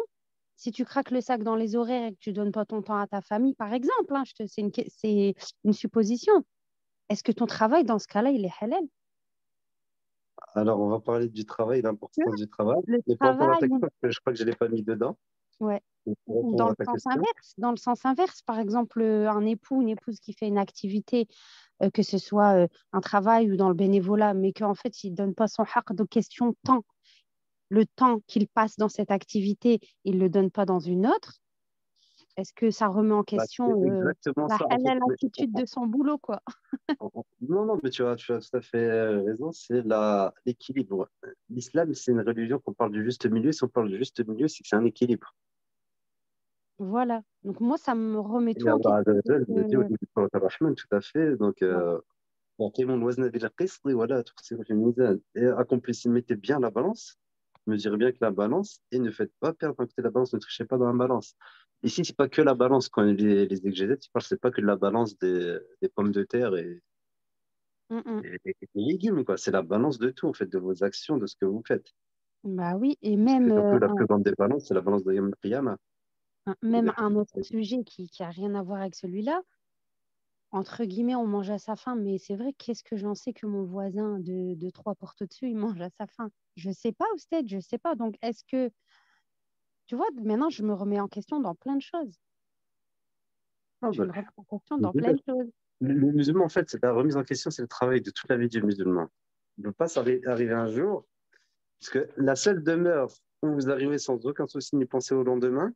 S4: si tu craques le sac dans les horaires et que tu donnes pas ton temps à ta famille, par exemple, hein, c'est une supposition. Est-ce que ton travail, dans ce cas-là, il est halal?
S5: Alors, on va parler du travail, l'importance du travail.
S4: Le
S5: Mais pour répondre à
S4: travail,
S5: ta question, parce que je crois que je ne l'ai pas mis dedans,
S4: ouais.
S5: pour
S4: Ou
S5: répondre
S4: dans
S5: à
S4: le
S5: ta
S4: sens
S5: question.
S4: inverse. Dans le sens inverse, par exemple, un époux, une épouse qui fait une activité, que ce soit un travail ou dans le bénévolat, mais qu'en fait, il ne donne pas son haq de question temps. Le temps qu'il passe dans cette activité, il ne le donne pas dans une autre. Est-ce que ça remet en
S5: Bah, c'est
S4: question
S5: exactement
S4: la
S5: ça. En fait,
S4: halal attitude de son boulot, quoi?
S5: non, non, mais tu as tout à fait raison. C'est l'équilibre. L'islam, c'est une religion qu'on parle du juste milieu. Si on parle du juste milieu, c'est que c'est un équilibre.
S4: Voilà. Donc moi, ça me remet
S5: Et
S4: tout en
S5: Allah Azza
S4: question
S5: wa
S4: parce
S5: Jal nous dit au
S4: que
S5: début de Surat Ar-Rahman, tout à fait. Donc,
S4: voilà.
S5: وأقيموا الوزن بالقسط ولا تخسروا في الميزان. Et accomplissez, mettez bien la balance, mesurez bien que la balance, et ne faites pas perdre d'un côté la balance, ne trichez pas dans la balance. Ici, c'est pas que la balance, quand les exégètes, ils parlent, c'est pas que de la balance des pommes de terre
S4: Mm, mm.
S5: et des légumes, quoi. C'est la balance de tout, en fait, de vos actions, de ce que vous faites.
S4: Bah oui, et
S5: Et
S4: même,
S5: surtout, la plus grande des balances, c'est la balance de Yom Qiyamah.
S4: même un autre sujet qui a rien à voir avec celui-là, entre guillemets, on mange à sa faim, mais c'est vrai, qu'est-ce que j'en sais que mon voisin de trois portes au-dessus, il mange à sa faim? Je sais pas, Ousted, je sais pas. Donc, est-ce que, tu vois, maintenant, je me remets en question dans plein de choses.
S5: Ah,
S4: Je
S5: bah,
S4: me remets en question dans plein
S5: le,
S4: de choses.
S5: le musulman, en fait, c'est la remise en question, c'est le travail de toute la vie du musulman. Il ne peut pas arriver un jour. Parce que la seule demeure où vous arrivez sans aucun souci ni penser au lendemain,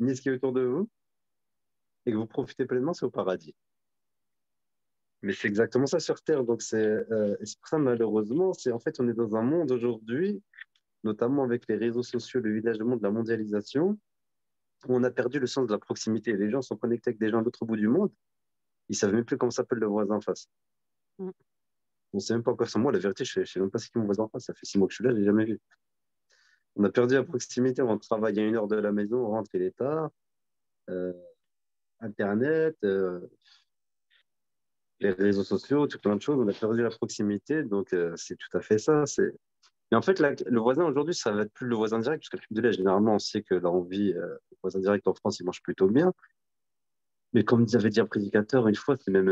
S5: ni ce qui est autour de vous, et que vous profitez pleinement, c'est au paradis. Mais c'est exactement ça sur Terre. Donc et c'est pour ça, malheureusement, en fait, on est dans un monde aujourd'hui, notamment avec les réseaux sociaux, le village du monde, la mondialisation, où on a perdu le sens de la proximité. Les gens sont connectés avec des gens à l'autre bout du monde, ils ne savent même plus comment s'appelle le voisin en face.
S4: Mm.
S5: On ne sait même pas encore sur moi. La vérité, je ne sais même pas c'est qui mon voisin en face. Ça fait 6 mois que je suis là, je ne l'ai jamais vu. On a perdu la proximité. On travaille à 1 heure de la maison, on rentre, il est tard. Euh, Internet, les réseaux sociaux, tout plein de choses. On a perdu la proximité. Donc, c'est tout à fait ça. Mais en fait, le voisin aujourd'hui, ça va être plus le voisin direct, parce que là, généralement, on sait que là, on vit, le voisin direct en France, il mange plutôt bien. Mais comme avait dit un prédicateur une fois, c'est même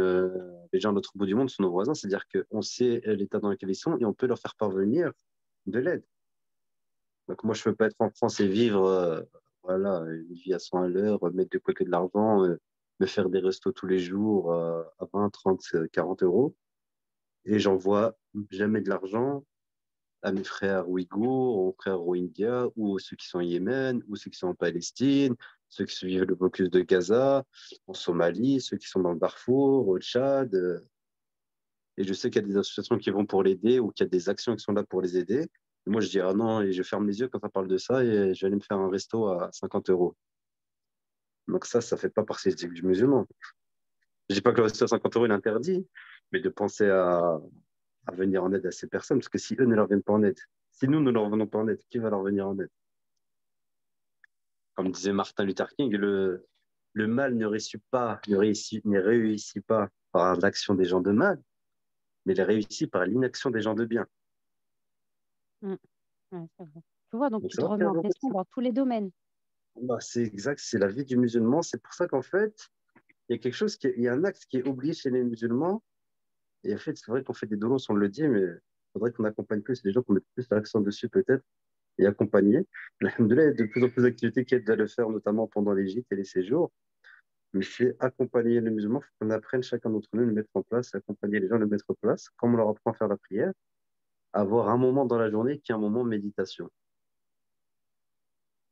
S5: les gens de l'autre bout du monde sont nos voisins, c'est-à-dire qu'on sait l'état dans lequel ils sont et on peut leur faire parvenir de l'aide. Donc moi, je ne peux pas être en France et vivre voilà, une vie à 100 à l'heure, mettre de côté de l'argent, me faire des restos tous les jours à 20, 30, 40 euros. Et j'envoie jamais de l'argent à mes frères ouïghours, aux frères rohingyas, ou ceux qui sont au Yémen, ou ceux qui sont en Palestine, ceux qui suivent le blocus de Gaza, en Somalie, ceux qui sont dans le Darfour, au Tchad. Et je sais qu'il y a des associations qui vont pour l'aider ou qu'il y a des actions qui sont là pour les aider. Et moi, je dis, ah non, et je ferme les yeux quand on parle de ça et je vais aller me faire un resto à 50 euros. Donc ça fait pas partie du musulman. Je dis pas que le resto à 50 euros est interdit, mais de penser à venir en aide à ces personnes, parce que si eux ne leur viennent pas en aide, si nous ne leur venons pas en aide, qui va leur venir en aide? Comme disait Martin Luther King, le mal ne réussit pas par l'action des gens de mal, mais il réussit par l'inaction des gens de bien.
S4: Mm. Ouais, c'est vrai. Tu vois, donc
S5: Donc,
S4: tu
S5: ça
S4: te
S5: va
S4: remets
S5: faire
S4: en question dans tous les domaines.
S5: bah, c'est exact, c'est la vie du musulman. C'est pour ça qu'en fait, il y a quelque chose il y a un axe qui est oublié chez les musulmans. Et en fait, c'est vrai qu'on fait des dolos, on le dit, mais il faudrait qu'on accompagne plus les gens, qu'on mette plus l'accent dessus peut-être et accompagner. Alhamdoulilah, il y a de plus en plus d'activités qui aident à le faire, notamment pendant les gîtes et les séjours. Mais c'est accompagner les musulmans, il faut qu'on apprenne chacun d'entre nous à le mettre en place, accompagner les gens à le mettre en place, comme on leur apprend à faire la prière, avoir un moment dans la journée qui est un moment de méditation.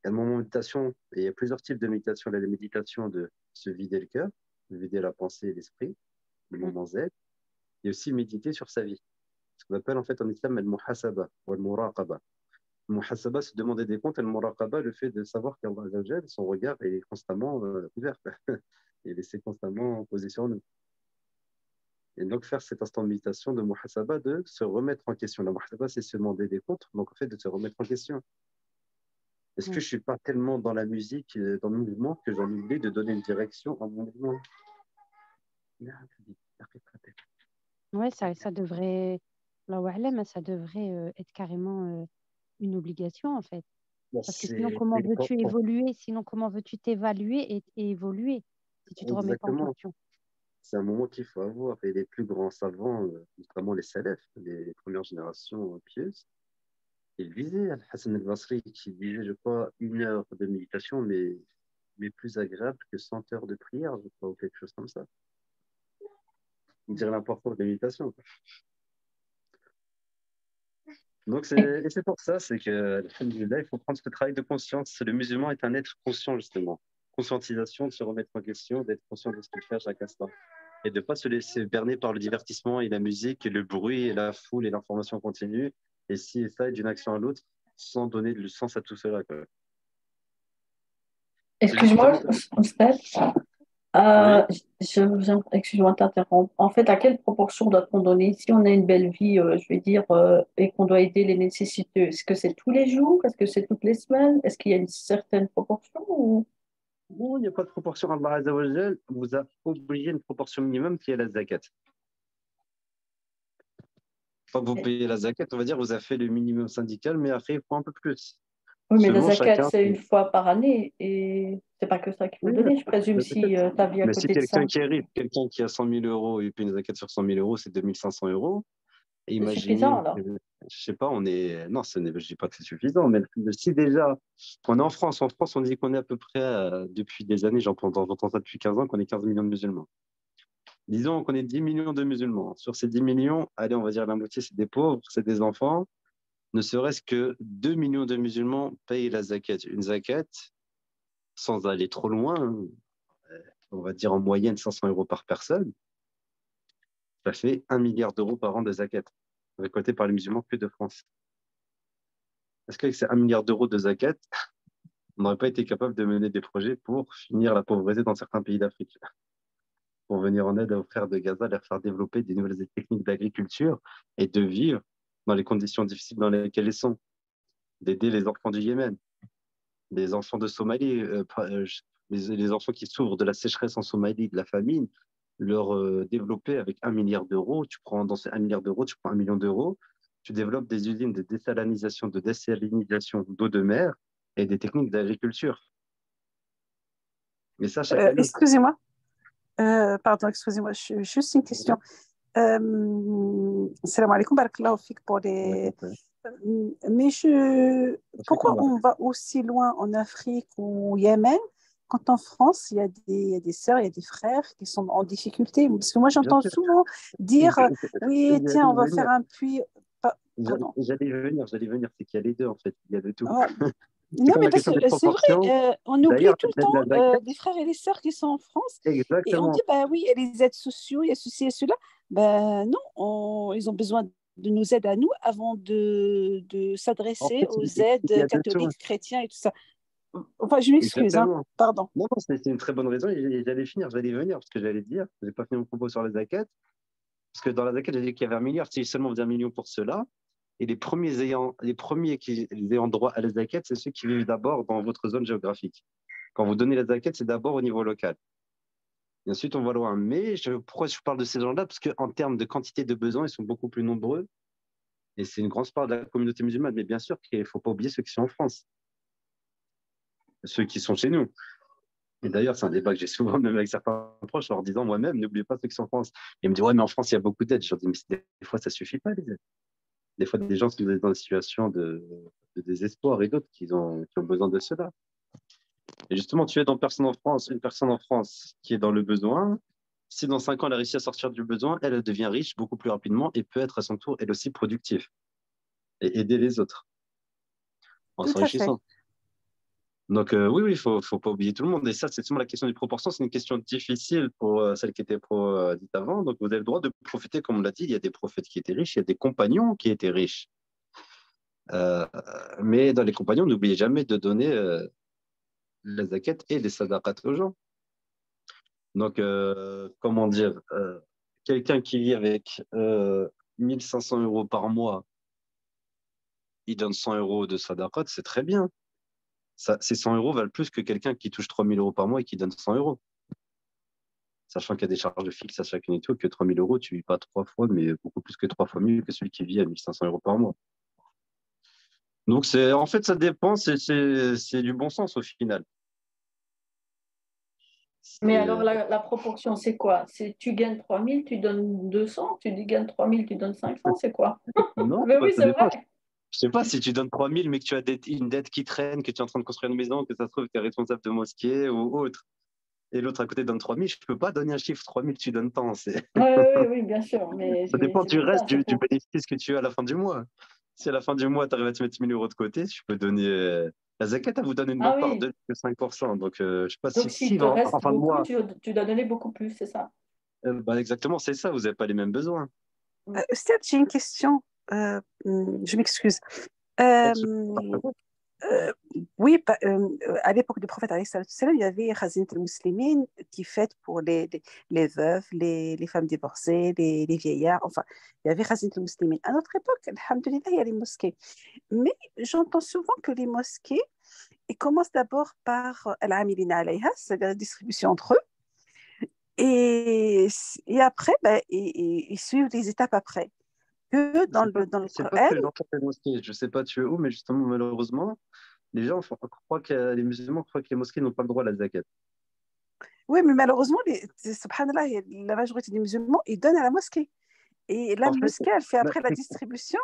S5: Il y a le moment de méditation, et il y a plusieurs types de méditation. Il y a la méditation de se vider le cœur, de vider la pensée et l'esprit, le
S4: Mm.
S5: moment Z. Il y a aussi méditer sur sa vie. Ce qu'on appelle en fait en islam le muhasaba ou le muraqaba. Le muhasaba, c'est demander des comptes, et le muraqaba, le fait de savoir qu'Allah Azza wa Jal, son regard est constamment ouvert. Il est constamment posé sur nous. Et donc, faire cet instant de méditation de muhasaba, de se remettre en question. La muhasaba, c'est se demander des comptes, donc en fait, de se remettre en question. Est-ce que
S4: Mm.
S5: je ne suis pas tellement dans la musique, dans le mouvement, que j'en oublie de donner une direction à mon mouvement?
S4: Ouais, ça devrait, Allahu a'lam, ça devrait être carrément une obligation en fait.
S5: Bon,
S4: Parce que sinon, comment veux-tu évoluer? Sinon, comment veux-tu t'évaluer et évoluer si tu te remets pas en
S5: exactement.
S4: question?
S5: C'est un moment qu'il faut avoir. Et les plus grands savants, notamment les salafs, les premières générations pieuses, ils disaient, Al-Hassan al-Basri, qui disait, je crois, 1 heure de méditation, mais plus agréable que 100 heures de prière, je crois, ou quelque chose comme ça. Il dirait l'importance de la méditation. Donc, c'est pour ça, c'est que, alhamdoulilah, il faut prendre ce travail de conscience. Le musulman est un être conscient, justement. Conscientisation, de se remettre en question, d'être conscient de ce qu'il fait à chaque instant. Et de ne pas se laisser berner par le divertissement et la musique et le bruit et la foule et l'information continue. Et ci et ça, et d'une action à l'autre, sans donner le sens à tout cela, quoi.
S3: Excuse-moi, Oustaz.
S5: Oui.
S3: Excuse-moi de t'interrompre. En fait, à quelle proportion doit-on donner? Si on a une belle vie, je vais dire, et qu'on doit aider les nécessiteux, est-ce que c'est tous les jours? Est-ce que c'est toutes les semaines? Est-ce qu'il y a une certaine proportion ou...
S5: Non, il n'y a pas de proportion. Allah Azza wa Jal vous a obligé une proportion minimum qui est la zakat. Quand vous payez la zakat, on va dire vous avez fait le minimum syndical, mais après, il faut un peu plus.
S3: Oui, mais la
S5: Selon
S3: zakat,
S5: chacun.
S3: c'est une fois par année et c'est pas que ça qu'il faut
S5: Oui,
S3: donner. Je présume
S5: la
S3: si
S5: zakat.
S3: tu as vu à
S5: Mais si
S3: côté de ça.
S5: quelqu'un qui arrive, quelqu'un qui a 100 000 euros et paye une zakat sur 100 000 euros, c'est 2500 euros. Et
S3: C'est suffisant
S5: imaginez,
S3: alors.
S5: je sais pas, non, je dis pas que c'est suffisant, mais si déjà, on est en France, on dit qu'on est à peu près, depuis des années, j'entends ça depuis 15 ans, qu'on est 15 millions de musulmans. Disons qu'on est 10 millions de musulmans. Sur ces 10 millions, allez, on va dire la moitié, c'est des pauvres, c'est des enfants. Ne serait-ce que 2 millions de musulmans payent la zakat. Une zakat, sans aller trop loin, hein, on va dire en moyenne 500 euros par personne, ça fait 1 milliard d'euros par an de zakat, récolté par les musulmans que de France. Est-ce qu'avec ces 1 milliard d'euros de zakat, on n'aurait pas été capable de mener des projets pour finir la pauvreté dans certains pays d'Afrique, pour venir en aide aux frères de Gaza, leur faire développer des nouvelles techniques d'agriculture et de vivre dans les conditions difficiles dans lesquelles ils sont, d'aider les enfants du Yémen, des enfants de Somalie, les enfants qui souffrent de la sécheresse en Somalie, de la famine, leur développer avec 1 milliard d'euros. Dans ces 1 milliard d'euros, tu prends 1 million d'euros, tu développes des usines de désalinisation d'eau de mer et des techniques d'agriculture. Mais ça, chaque année.
S6: Excusez-moi. Pardon, excusez-moi, juste une question. Salam alaikum, barakallahu fik pour Mais pourquoi
S5: Africain,
S6: on va aussi loin en Afrique ou au Yémen quand en France, il y a des sœurs, il y a des frères qui sont en difficulté? Parce que moi,
S5: bien
S6: j'entends
S5: sûr.
S6: souvent dire, oui,
S5: J'allais
S6: tiens, on
S5: y
S6: va faire
S5: venir.
S6: un puits. Pardon.
S5: J'allais y venir. C'est qu'il y a les deux, en fait. Il y a de tout.
S6: Ouais.
S5: C'est
S6: Non,
S5: comme
S6: mais
S5: la
S6: parce
S5: question des
S6: que c'est
S5: proportions.
S6: vrai, on oublie
S5: D'ailleurs,
S6: tout le
S5: l'aide la
S6: temps
S5: zakat,
S6: les frères et les sœurs qui sont en France et on dit,
S5: exactement.
S6: bah oui, il y a les aides sociaux, il y a ceci et cela. Ben non, ils ont besoin de nos aides à nous avant de
S5: En
S6: s'adresser
S5: fait,
S6: aux
S5: il y
S6: aides
S5: a de tout.
S6: catholiques, chrétiens et tout ça. Enfin, je m'excuse, hein,
S5: Exactement.
S6: pardon.
S5: Non, non, c'est une très bonne raison. Et j'allais y venir, parce que j'allais dire, je n'ai pas fini mon propos sur la zakat, parce que dans la zakat, j'ai dit qu'il y avait 1 milliard, si seulement on faisait 1 million pour cela. Et les premiers qui ayant droit à la zakat, c'est ceux qui vivent d'abord dans votre zone géographique. Quand vous donnez la zakat, c'est d'abord au niveau local. Et ensuite, on va loin. Mais pourquoi je parle de ces gens-là? Parce qu'en termes de quantité de besoins, ils sont beaucoup plus nombreux. Et c'est une grande part de la communauté musulmane. Mais bien sûr qu'il ne faut pas oublier ceux qui sont en France, ceux qui sont chez nous. Et d'ailleurs, c'est un débat que j'ai souvent, même avec certains proches, leur disant moi-même, n'oubliez pas ceux qui sont en France. Et ils me disent, ouais, mais en France, il y a beaucoup d'aides. Je leur dis, mais des fois, ça ne suffit pas, les aides. Des fois, des gens sont dans une situation de désespoir et d'autres qui ont besoin de cela. Et justement, tu aides une personne en France qui est dans le besoin. Si dans 5 ans, elle a réussi à sortir du besoin, elle devient riche beaucoup plus rapidement et peut être à son tour, elle aussi, productive et aider les autres en
S6: Tout à fait.
S5: s'enrichissant. Donc, oui, il ne faut pas oublier tout le monde. Et ça, c'est seulement la question des proportions. C'est une question difficile pour celle qui était dite avant. Donc, vous avez le droit de profiter, comme on l'a dit, il y a des prophètes qui étaient riches, il y a des compagnons qui étaient riches. Euh, mais dans les compagnons, n'oubliez jamais de donner la zakat et des sadaqat aux gens. Donc, comment dire, quelqu'un qui vit avec 1500 euros par mois, il donne 100 euros de sadaqat, c'est très bien. Ces 100 euros valent plus que quelqu'un qui touche 3000 euros par mois et qui donne 100 euros. Sachant qu'il y a des charges fixes à chacune et tout, que 3000 euros, tu ne vis pas 3 fois, mais beaucoup plus que 3 fois mieux que celui qui vit à 1500 euros par mois. Donc, en fait, ça dépend, c'est du bon sens au final.
S3: Mais alors, la proportion, c'est quoi? C'est tu gagnes 3000, tu donnes 200, tu gagnes 3000, tu donnes 500, c'est quoi?
S5: Non,
S3: Mais oui,
S5: ça
S3: c'est
S5: dépend.
S3: vrai.
S5: Je sais pas, si tu donnes 3000, mais que tu as une dette qui traîne, que tu es en train de construire une maison, que ça se trouve, tu es responsable de mosquée ou autre, et l'autre à côté donne 3000, je peux pas donner un chiffre 3000, tu donnes tant.
S3: Oui, bien sûr. Mais
S5: Ça dépend
S3: c'est
S5: du
S3: pour ça,
S5: reste
S3: c'est
S5: du
S3: pour.
S5: bénéfice que tu as à la fin du mois. Si à la fin du mois, tu arrives à te mettre 1000 euros de côté, je peux donner. La zakat, elle vous donne une
S3: Ah
S5: bonne part,
S3: oui.
S5: 2,5%. Donc, je sais pas
S3: Donc, s'il
S5: si
S3: te
S5: en
S3: reste
S5: fin de
S3: beaucoup,
S5: mois,
S3: tu dois donner beaucoup plus, c'est ça?
S5: bah, exactement, c'est ça, vous n'avez pas les mêmes besoins.
S6: Steph, j'ai une question. Je m'excuse.
S5: Pas de souci.
S6: Euh, oui, à l'époque du prophète, alayhi salatu wassalam, il y avait Khazin al-Muslimin qui fête pour les veuves, les femmes divorcées, les vieillards. Enfin, il y avait Khazin al-Muslimin. À notre époque, alhamdoulilah, il y a les mosquées. Mais j'entends souvent que les mosquées, ils commencent d'abord par al-amilina alayha, c'est-à-dire la distribution entre eux. Et après, ben, ils suivent les étapes après. Que dans le
S5: C'est pas ce
S6: Coran,
S5: que j'entends les mosquées. Je sais pas tu es où, mais justement, malheureusement, les gens croient que les musulmans croient que les mosquées n'ont pas le droit à la zakat.
S6: oui, mais malheureusement, subhanallah, la majorité des musulmans, ils donnent à la mosquée. Et la
S5: En fait,
S6: mosquée, elle fait
S5: bah,
S6: après la distribution.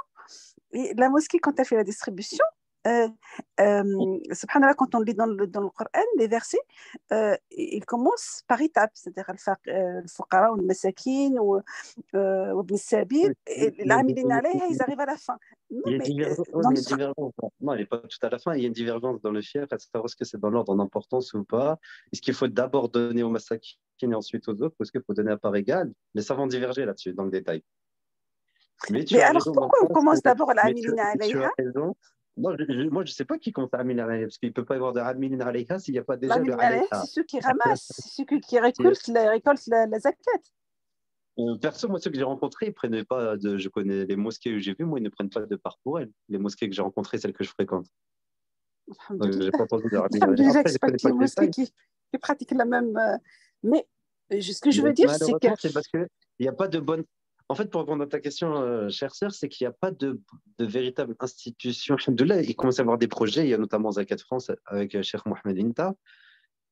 S6: Et la mosquée, quand elle fait la distribution, euh, subhanallah, quand on lit dans le Coran, les versets, ils commencent par étapes, c'est-à-dire al-fuqara ou al-masakin ou ibn sabil, et
S5: il y a
S6: l'amilin alayha, ils arrivent à la fin. Non,
S5: il y a une
S6: mais
S5: divergence. Ouais,
S6: dans
S5: mais il
S6: le
S5: y a une divergence. Non, elle n'est pas tout à la fin. Il y a une divergence dans le fiqh, à savoir est-ce que c'est dans l'ordre d'importance ou pas. Est-ce qu'il faut d'abord donner aux masakin et ensuite aux autres, ou est-ce qu'il faut donner à part égale? Les savants diverger là-dessus, dans le détail. Mais tu
S6: mais
S5: as
S6: alors,
S5: raison dans le
S6: pourquoi on
S5: sens
S6: commence
S5: où.
S6: d'abord à
S5: Mais
S6: l'amilina
S5: tu as
S6: alayha?
S5: raison. Moi, je ne sais pas qui compte Amin alayha, parce qu'il ne peut pas y avoir de Amin alayha s'il n'y a pas déjà le
S6: L'amilina alayha, c'est
S5: alayha.
S6: ceux qui ramassent, c'est ceux qui
S5: Qui-
S6: récoltent la zakat.
S5: Perso, moi, ceux que j'ai rencontrés, ils prenaient pas de. Je connais les mosquées que j'ai vues, moi, ils ne prennent pas de part pour elles. Les mosquées que j'ai rencontrées, celles que je fréquente. Donc, je n'ai
S6: Alhamdulillah.
S5: pas entendu de Amin alayha.
S6: Alhamdulillah que
S5: Après, je
S6: c'est
S5: ne
S6: pas
S5: connais
S6: toutes
S5: pas
S6: les
S5: le
S6: mosquées
S5: détail.
S6: qui pratiquent la même. Mais ce que je
S5: Mais
S6: veux dire, c'est que.
S5: malheureusement, c'est parce qu'il n'y a pas de bonne. En fait, pour répondre à ta question, chère sœur, c'est qu'il n'y a pas de véritable institution. De là, il commence à y avoir des projets. Il y a notamment Zakat France avec Cheikh Mohamed Inta,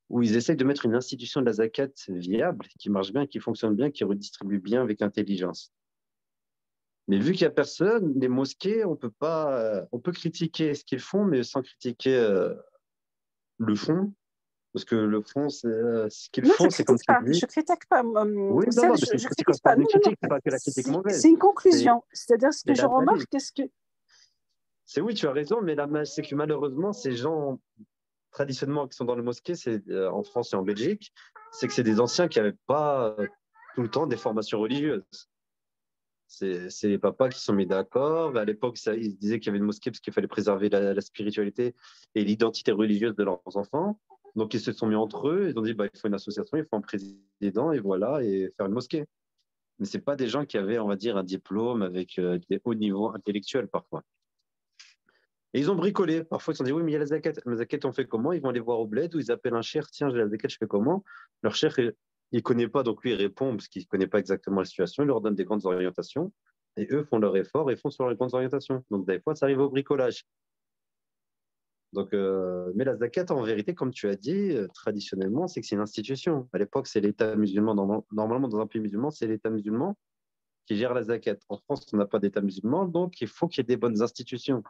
S5: où ils essayent de mettre une institution de la zakat viable, qui marche bien, qui fonctionne bien, qui redistribue bien avec intelligence. Mais vu qu'il n'y a personne, les mosquées, on peut critiquer ce qu'ils font, mais sans critiquer le fond. Parce que le fond, ce qu'ils
S6: Non, je
S5: font, c'est comme
S6: critique
S5: tu
S6: pas.
S5: dis.
S6: Je critique pas.
S5: Oui, non,
S6: Celle,
S5: non, mais c'est
S6: je
S5: aussi quand
S6: critique
S5: je
S6: pas.
S5: parle de
S6: Non, non, non.
S5: critique, c'est pas que la critique mauvaise.
S6: C'est une
S5: C'est
S6: conclusion. C'est-à-dire, ce que
S5: c'est
S6: je
S5: l'analyse.
S6: remarque, est-ce que
S5: C'est oui, tu as raison, mais c'est que malheureusement, ces gens traditionnellement qui sont dans les mosquées, c'est en France et en Belgique, c'est que c'est des anciens qui n'avaient pas tout le temps des formations religieuses. C'est les papas qui se sont mis d'accord. À l'époque, ils disaient qu'il y avait une mosquée parce qu'il fallait préserver la spiritualité et l'identité religieuse de leurs enfants. Donc, ils se sont mis entre eux. Ils ont dit, bah, il faut une association, il faut un président, et voilà, et faire une mosquée. Mais ce pas des gens qui avaient, on va dire, un diplôme avec des hauts niveaux intellectuels parfois. Et ils ont bricolé. Parfois, ils se sont dit, oui, mais il y a la zakat. La zakat, on fait comment? Ils vont aller voir au bled où ils appellent un cheikh. Tiens, j'ai la zakat, je fais comment? Leur cheikh, il ne connaît pas, donc lui, il répond parce qu'il ne connaît pas exactement la situation. Il leur donne des grandes orientations. Et eux font leur effort et font sur les grandes orientations. Donc, des fois, ça arrive au bricolage. Donc, mais la zakat, en vérité, comme tu as dit, traditionnellement, c'est que c'est une institution. À l'époque, c'est l'État musulman. Normalement, dans un pays musulman, c'est l'État musulman qui gère la zakat. En France, on n'a pas d'État musulman, donc il faut qu'il y ait des bonnes institutions.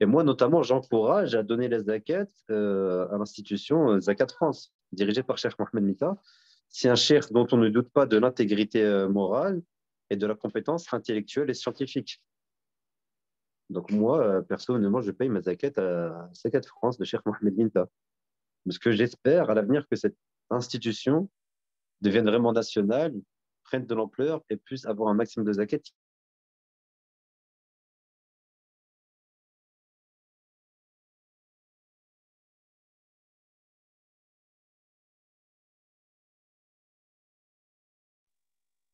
S5: Et moi, notamment, j'encourage à donner la zakat à l'institution Zakat France, dirigée par Cheikh Mohamed Mita. C'est un cheikh dont on ne doute pas de l'intégrité morale et de la compétence intellectuelle et scientifique. Donc moi, personnellement, je paye ma zakat à Zakat France de Cheikh Mohamed Mita. Parce que j'espère à l'avenir que cette institution devienne vraiment nationale, prenne de l'ampleur et puisse avoir un maximum de zakat.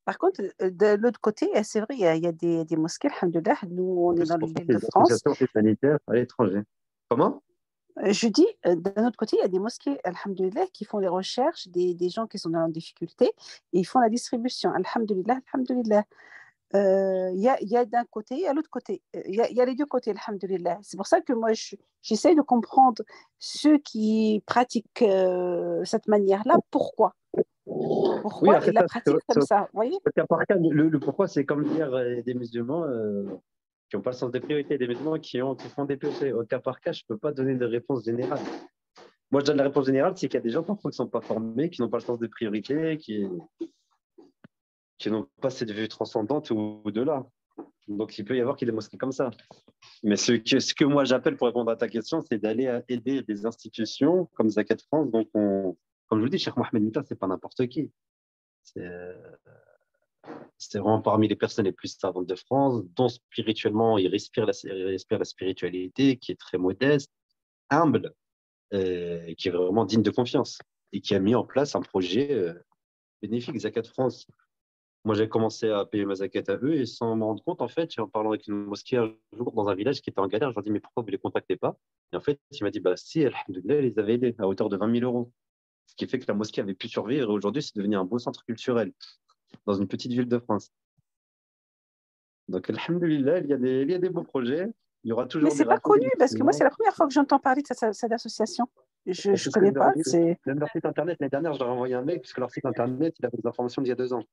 S6: Par contre, de l'autre côté, c'est vrai, il y a des mosquées, alhamdoulilah. Nous,
S5: En
S6: on est
S5: plus,
S6: dans
S5: c'est pour ça
S6: l'île
S5: que
S6: de
S5: les
S6: France.
S5: associations humanitaires à l'étranger. Comment?
S6: Je dis, d'un autre côté, il y a des mosquées, alhamdoulilah, qui font les recherches des gens qui sont dans la difficulté et ils font la distribution. Alhamdoulilah, alhamdoulilah. Il y a d'un côté et à l'autre côté. Il y a les deux côtés, alhamdoulilah. C'est pour ça que moi, j'essaie de comprendre ceux qui pratiquent cette manière-là, pourquoi.
S5: Oui,
S6: Pourquoi
S5: après,
S6: ils la pratiquent comme ça, vous voyez?
S5: au cas par cas, le pourquoi, c'est comme dire des musulmans qui n'ont pas le sens des priorités, des musulmans qui font des péchés. Au cas par cas, je ne peux pas donner de réponse générale. Moi, je donne la réponse générale, c'est qu'il y a des gens parfois qui ne sont pas formés, qui n'ont pas le sens des priorités, qui n'ont pas cette vue transcendante ou au-delà. Donc, il peut y avoir qu'il y ait des mosquées comme ça. Mais ce que moi j'appelle pour répondre à ta question, c'est d'aller aider des institutions comme Zakat France. Donc, comme je vous dis, Cheikh Mohamed Mita, ce n'est pas n'importe qui. C'est vraiment parmi les personnes les plus savantes de France, dont spirituellement, il respire la spiritualité, qui est très modeste, humble, qui est vraiment digne de confiance et qui a mis en place un projet bénéfique, Zakat France. Moi, j'ai commencé à payer ma zakat à eux et sans me rendre compte, en fait, en parlant avec une mosquée un jour dans un village qui était en galère, je leur ai dit, mais pourquoi vous ne les contactez pas? Et en fait, il m'a dit, bah si, alhamdoulilah, ils les avaient aidés à hauteur de 20 000 euros. Ce qui fait que la mosquée avait pu survivre et aujourd'hui, c'est devenu un beau centre culturel dans une petite ville de France. Donc, alhamdoulilah, il y a des beaux projets. Il y aura
S6: Mais
S5: toujours des
S6: c'est pas
S5: ratés,
S6: connu,
S5: des
S6: parce que moi, c'est
S5: musulmans.
S6: la première fois que j'entends parler de cette association. Je
S5: Et
S6: ne
S5: c'est ce que
S6: connais
S5: je leur ai
S6: pas.
S5: dit.
S6: C'est...
S5: Même leur site internet, l'année dernière, je leur ai envoyé un mail, puisque leur site internet, il avait des informations d'il y a 2 ans.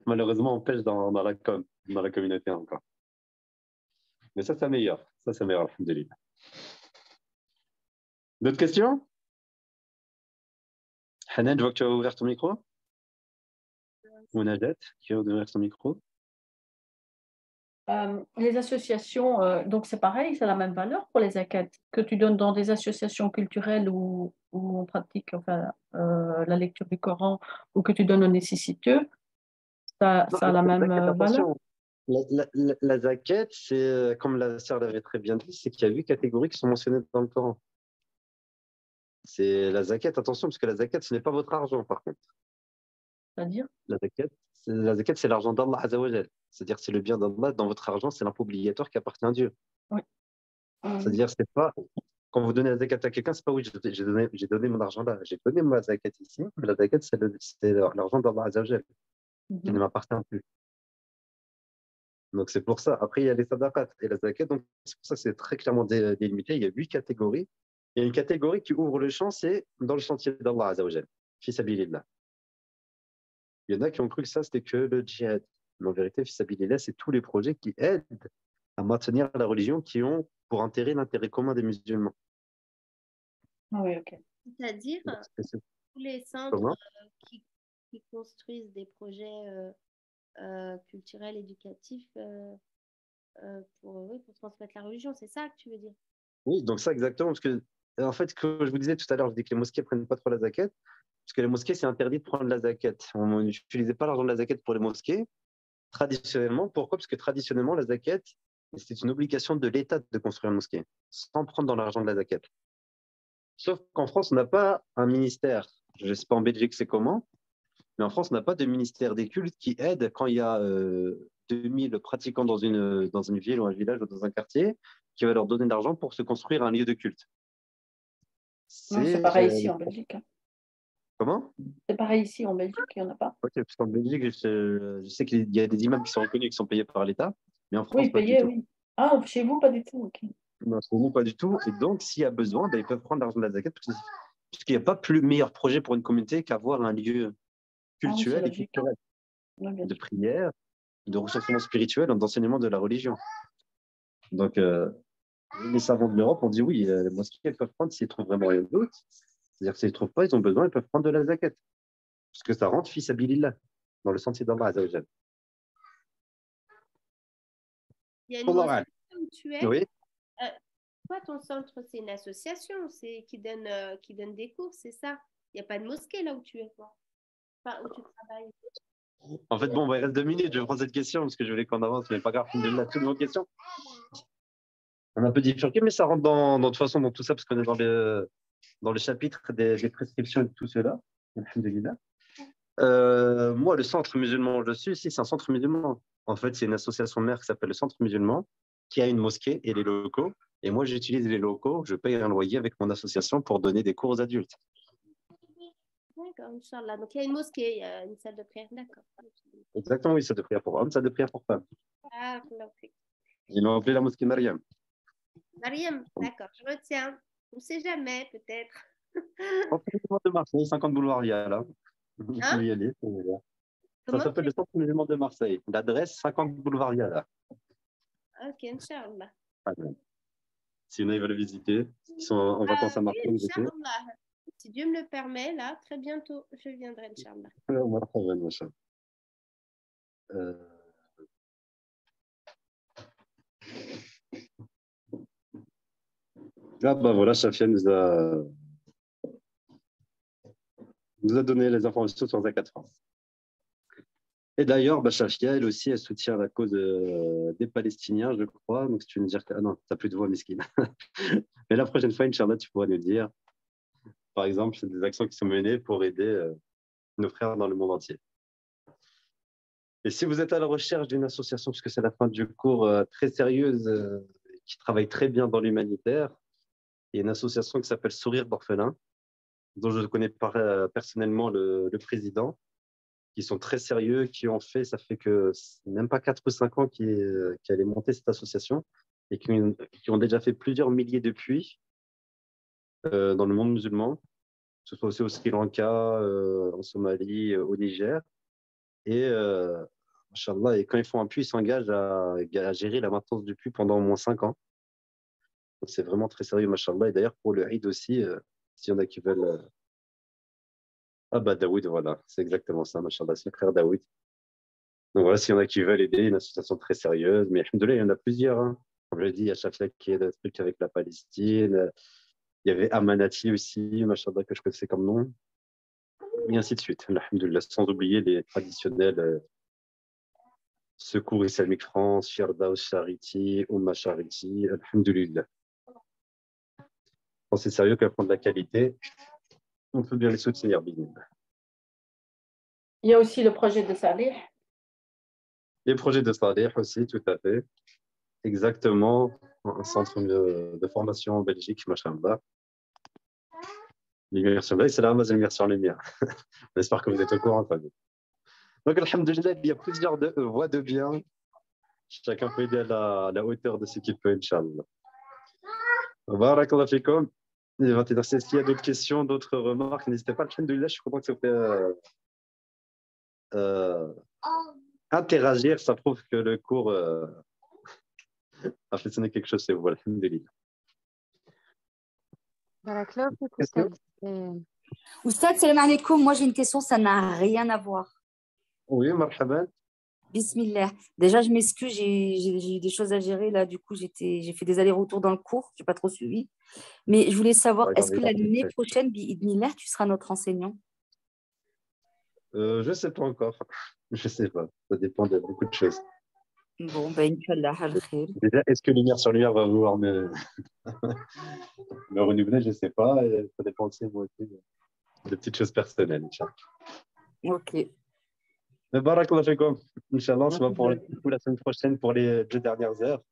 S5: Malheureusement, on pêche dans la communauté encore. Mais ça s'améliore. Ça s'améliore, alhamdoulilah. D'autres questions? Hanan, je vois que tu as ouvert ton micro. Ou Najat, qui a ouvert son micro.
S3: Les associations, donc c'est pareil, c'est la même valeur pour les zakat que tu donnes dans des associations culturelles où on pratique enfin, la lecture du Coran ou que tu donnes aux nécessiteux, ça
S5: Non,
S3: a la
S5: la
S3: même
S5: zakat,
S3: valeur.
S5: attention. La zakat, c'est, comme la sœur l'avait très bien dit, c'est qu'il y a 8 catégories qui sont mentionnées dans le Coran. C'est la zakat, attention, parce que la zakat, ce n'est pas votre argent, par contre.
S3: C'est-à-dire,
S5: La zakat, c'est l'argent d'Allah Azzawajal. C'est-à-dire, c'est le bien d'Allah dans votre argent, c'est l'impôt obligatoire qui appartient à Dieu.
S3: oui.
S5: C'est-à-dire, c'est pas, quand vous donnez la zakat à quelqu'un, c'est pas oui, j'ai donné mon argent là, j'ai donné ma zakat ici, mais la zakat, c'est l'argent d'Allah Azzawajal qui ne m'appartient plus. Donc, c'est pour ça. Après, il y a les sadaqat et la zakat. Donc, c'est pour ça que c'est très clairement délimité. Il y a 8 catégories. Il y a une catégorie qui ouvre le champ, c'est dans le chantier d'Allah Azzawajal, fi sabilillah. Il y en a qui ont cru que ça, c'était que le djihad. Mais en vérité, Fisabilillah, c'est tous les projets qui aident à maintenir la religion, qui ont pour intérêt l'intérêt commun des musulmans.
S3: Ah oui, ok.
S7: C'est-à-dire
S5: C'est
S7: tous les centres
S5: comment?
S7: qui construisent des projets culturels, éducatifs pour transmettre la religion, c'est ça que tu veux dire?
S5: Oui, donc ça exactement, parce que en fait, comme je vous disais tout à l'heure, je dis que les mosquées ne prennent pas trop la zakat, parce que les mosquées, c'est interdit de prendre la zakat. On n'utilisait pas l'argent de la zakat pour les mosquées, traditionnellement. Pourquoi? Parce que traditionnellement, la zakat, c'était une obligation de l'État de construire une mosquée, sans prendre dans l'argent de la zakat. Sauf qu'en France, on n'a pas un ministère. Je ne sais pas en Belgique c'est comment, mais en France, on n'a pas de ministère des cultes qui aide quand il y a 2000 pratiquants dans une ville ou un village ou dans un quartier, qui va leur donner de l'argent pour se construire un lieu de culte.
S3: Non, c'est pareil ici en Belgique. Hein.
S5: Comment?
S3: C'est pareil ici en Belgique, il n'y en a pas.
S5: Ok, parce qu'en Belgique, je sais qu'il y a des imams qui sont reconnus, qui sont payés par l'État, mais en France,
S3: Oui,
S5: pas du
S3: payés,
S5: tout.
S3: oui. Ah, chez vous, pas du tout, ok.
S5: Non, chez nous, pas du tout. Et donc, s'il y a besoin, ben, ils peuvent prendre l'argent de la zakat, parce qu'il n'y a pas plus meilleur projet pour une communauté qu'avoir un lieu culturel et culturel, de prière, de ressourcement spirituel, d'enseignement de la religion. Donc, les savants de l'Europe ont dit oui, les mosquées, elles peuvent prendre s'ils ne trouvent vraiment rien d'autre. C'est-à-dire que s'ils ne trouvent pas, ils ont besoin, ils peuvent prendre de la zakat. Parce que ça rentre fisabilillah, dans le sentier d'Allah Azza wa Jal.
S7: Il y a une mosquée où tu es.
S5: Oui.
S7: Toi, ton centre, c'est une association qui donne des cours, c'est ça? Il n'y a pas de mosquée là où tu es, toi? Enfin, où tu travailles.
S5: En fait, bon, il reste 2 minutes, je vais prendre cette question parce que je voulais qu'on avance, mais pas grave, alhamdoulilah, toutes vos questions. On a un peu bifurqué, mais ça rentre de toute façon dans tout ça parce qu'on est dans le chapitre des prescriptions et de tout cela. Alhamdoulilah. Moi, le centre musulman où je suis ici, c'est un centre musulman. En fait, c'est une association mère qui s'appelle le Centre musulman, qui a une mosquée et les locaux. Et moi, j'utilise les locaux, je paye un loyer avec mon association pour donner des cours aux adultes.
S7: D'accord, Inch'Allah. Donc, il y a une mosquée, il y a une salle de prière, d'accord.
S5: Exactement, oui, salle de prière pour hommes, salle de prière pour femmes.
S7: Ah,
S5: Ils l'ont appelé la mosquée Mariam.
S7: Mariam, d'accord, je retiens. On ne sait jamais, peut-être.
S5: Centre de Marseille, 50 boulevard Vial, là. Vous pouvez y aller. Ça s'appelle le Centre musulman de Marseille. L'adresse, 50 boulevard Vial.
S7: Ok, Inch'Allah.
S5: Si on veut le visiter, ils sont en vacances à Marseille.
S7: Oui, Inch'Allah. Si Dieu me le permet, là, très bientôt, je viendrai, Inch'Allah.
S5: Ah bah voilà, Chafia nous a donné les informations sur Zakat France. Et d'ailleurs, bah, Chafia, elle aussi, elle soutient la cause des Palestiniens, je crois. Donc, si tu veux me dire que... Ah non, tu n'as plus de voix, mesquine. Mais la prochaine fois, Inch'Allah, tu pourras nous dire, par exemple, c'est des actions qui sont menées pour aider nos frères dans le monde entier. Et si vous êtes à la recherche d'une association, parce que c'est la fin du cours, très sérieuse, qui travaille très bien dans l'humanitaire, il y a une association qui s'appelle Sourire d'Orphelin, dont je connais personnellement le président, qui sont très sérieux, qui ont fait, ça fait que même pas 4 ou 5 ans qu'elle est montée cette association, et qui ont déjà fait plusieurs milliers de puits dans le monde musulman, que ce soit aussi au Sri Lanka, en Somalie, au Niger. Et, Inch'Allah, et quand ils font un puits, ils s'engagent à gérer la maintenance du puits pendant au moins 5 ans. Donc c'est vraiment très sérieux, Machallah. Et d'ailleurs, pour le Eid aussi, s'il y en a qui veulent... Ah bah Daoud, voilà, c'est exactement ça, Machallah, c'est le frère Daoud. Donc voilà, s'il y en a qui veulent aider, une association très sérieuse, mais alhamdoulilah, il y en a plusieurs. Hein. Comme je l'ai dit, il y a Chafia qui est le truc avec la Palestine, il y avait Amanati aussi, Machallah, que je connaissais comme nom, et ainsi de suite, alhamdoulilah, sans oublier les traditionnels Secours Islamique France, Firdaus Charity, Oumma Charity, alhamdoulilah. Quand c'est sérieux, qu'à prendre de la qualité, on peut bien les soutenir, bien.
S3: Il y a aussi le projet de Salih.
S5: Les projets de Salih aussi, tout à fait. Exactement. Un centre de formation en Belgique, machallah. Lumière sur l'œil, c'est la Ramaz lumière sur lumière. On espère que vous êtes au courant, famille. Donc, alhamdoulilah, il y a plusieurs voies de bien. Chacun peut aider à la hauteur de ce qu'il peut, Inch'Allah. Barakallah fikum. Est-ce qu'il y a d'autres questions, d'autres remarques? N'hésitez pas, alhamdoulilah, je suis content que ça fait interagir, ça prouve que le cours a fait sonner quelque chose chez vous. Alhamdulillah.
S4: Barakallahu fik,
S5: Question?
S4: Oustad.
S8: Oustad, salam alaikum. Moi, j'ai une question, ça n'a rien à voir.
S5: Oui, marhaban.
S8: Bismillah. Déjà, je m'excuse, j'ai eu des choses à gérer là. Du coup, j'ai fait des allers-retours dans le cours. Je n'ai pas trop suivi. Mais je voulais savoir, est-ce que l'année prochaine, bi'idhnillah, tu seras notre enseignant?
S5: Je ne sais pas encore. Je ne sais pas. Ça dépend de beaucoup de choses.
S8: Bon, ben, Inch'Allah, al-khair.
S5: Déjà, est-ce que Lumière sur Lumière va vouloir me renouveler? Je ne sais pas. Et ça dépend aussi, moi aussi, de petites choses personnelles. Inch'Allah.
S8: Ok.
S5: Mais barakallah fikum. Inch'Allah, on se voit pour la semaine prochaine pour les 2 dernières heures.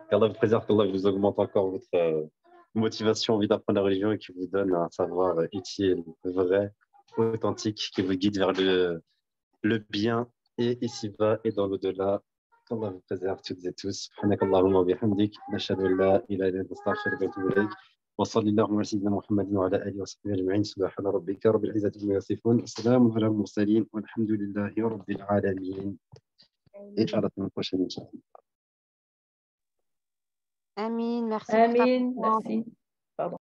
S5: Qu'Allah vous préserve, qu'Allah vous augmente encore votre motivation, envie d'apprendre la religion et qui vous donne un savoir utile, vrai, authentique, qui vous guide vers le bien et ici-bas et dans l'au-delà. Qu'Allah vous préserve toutes et tous. Subhanakallahumma wa bihamdik. Nashhadu an la ilaha illa anta astaghfiruka wa atubu ilayk. وصلى الله على سيدنا محمد وعلى اله وصحبه اجمعين سبحان ربك رب العزه عما يصفون وسلام على المرسلين والحمد لله رب العالمين. Et à la semaine prochaine, Inch'Allah.
S4: Amin, merci pour ta
S3: Amin,
S4: présence.
S3: merci. Pardon.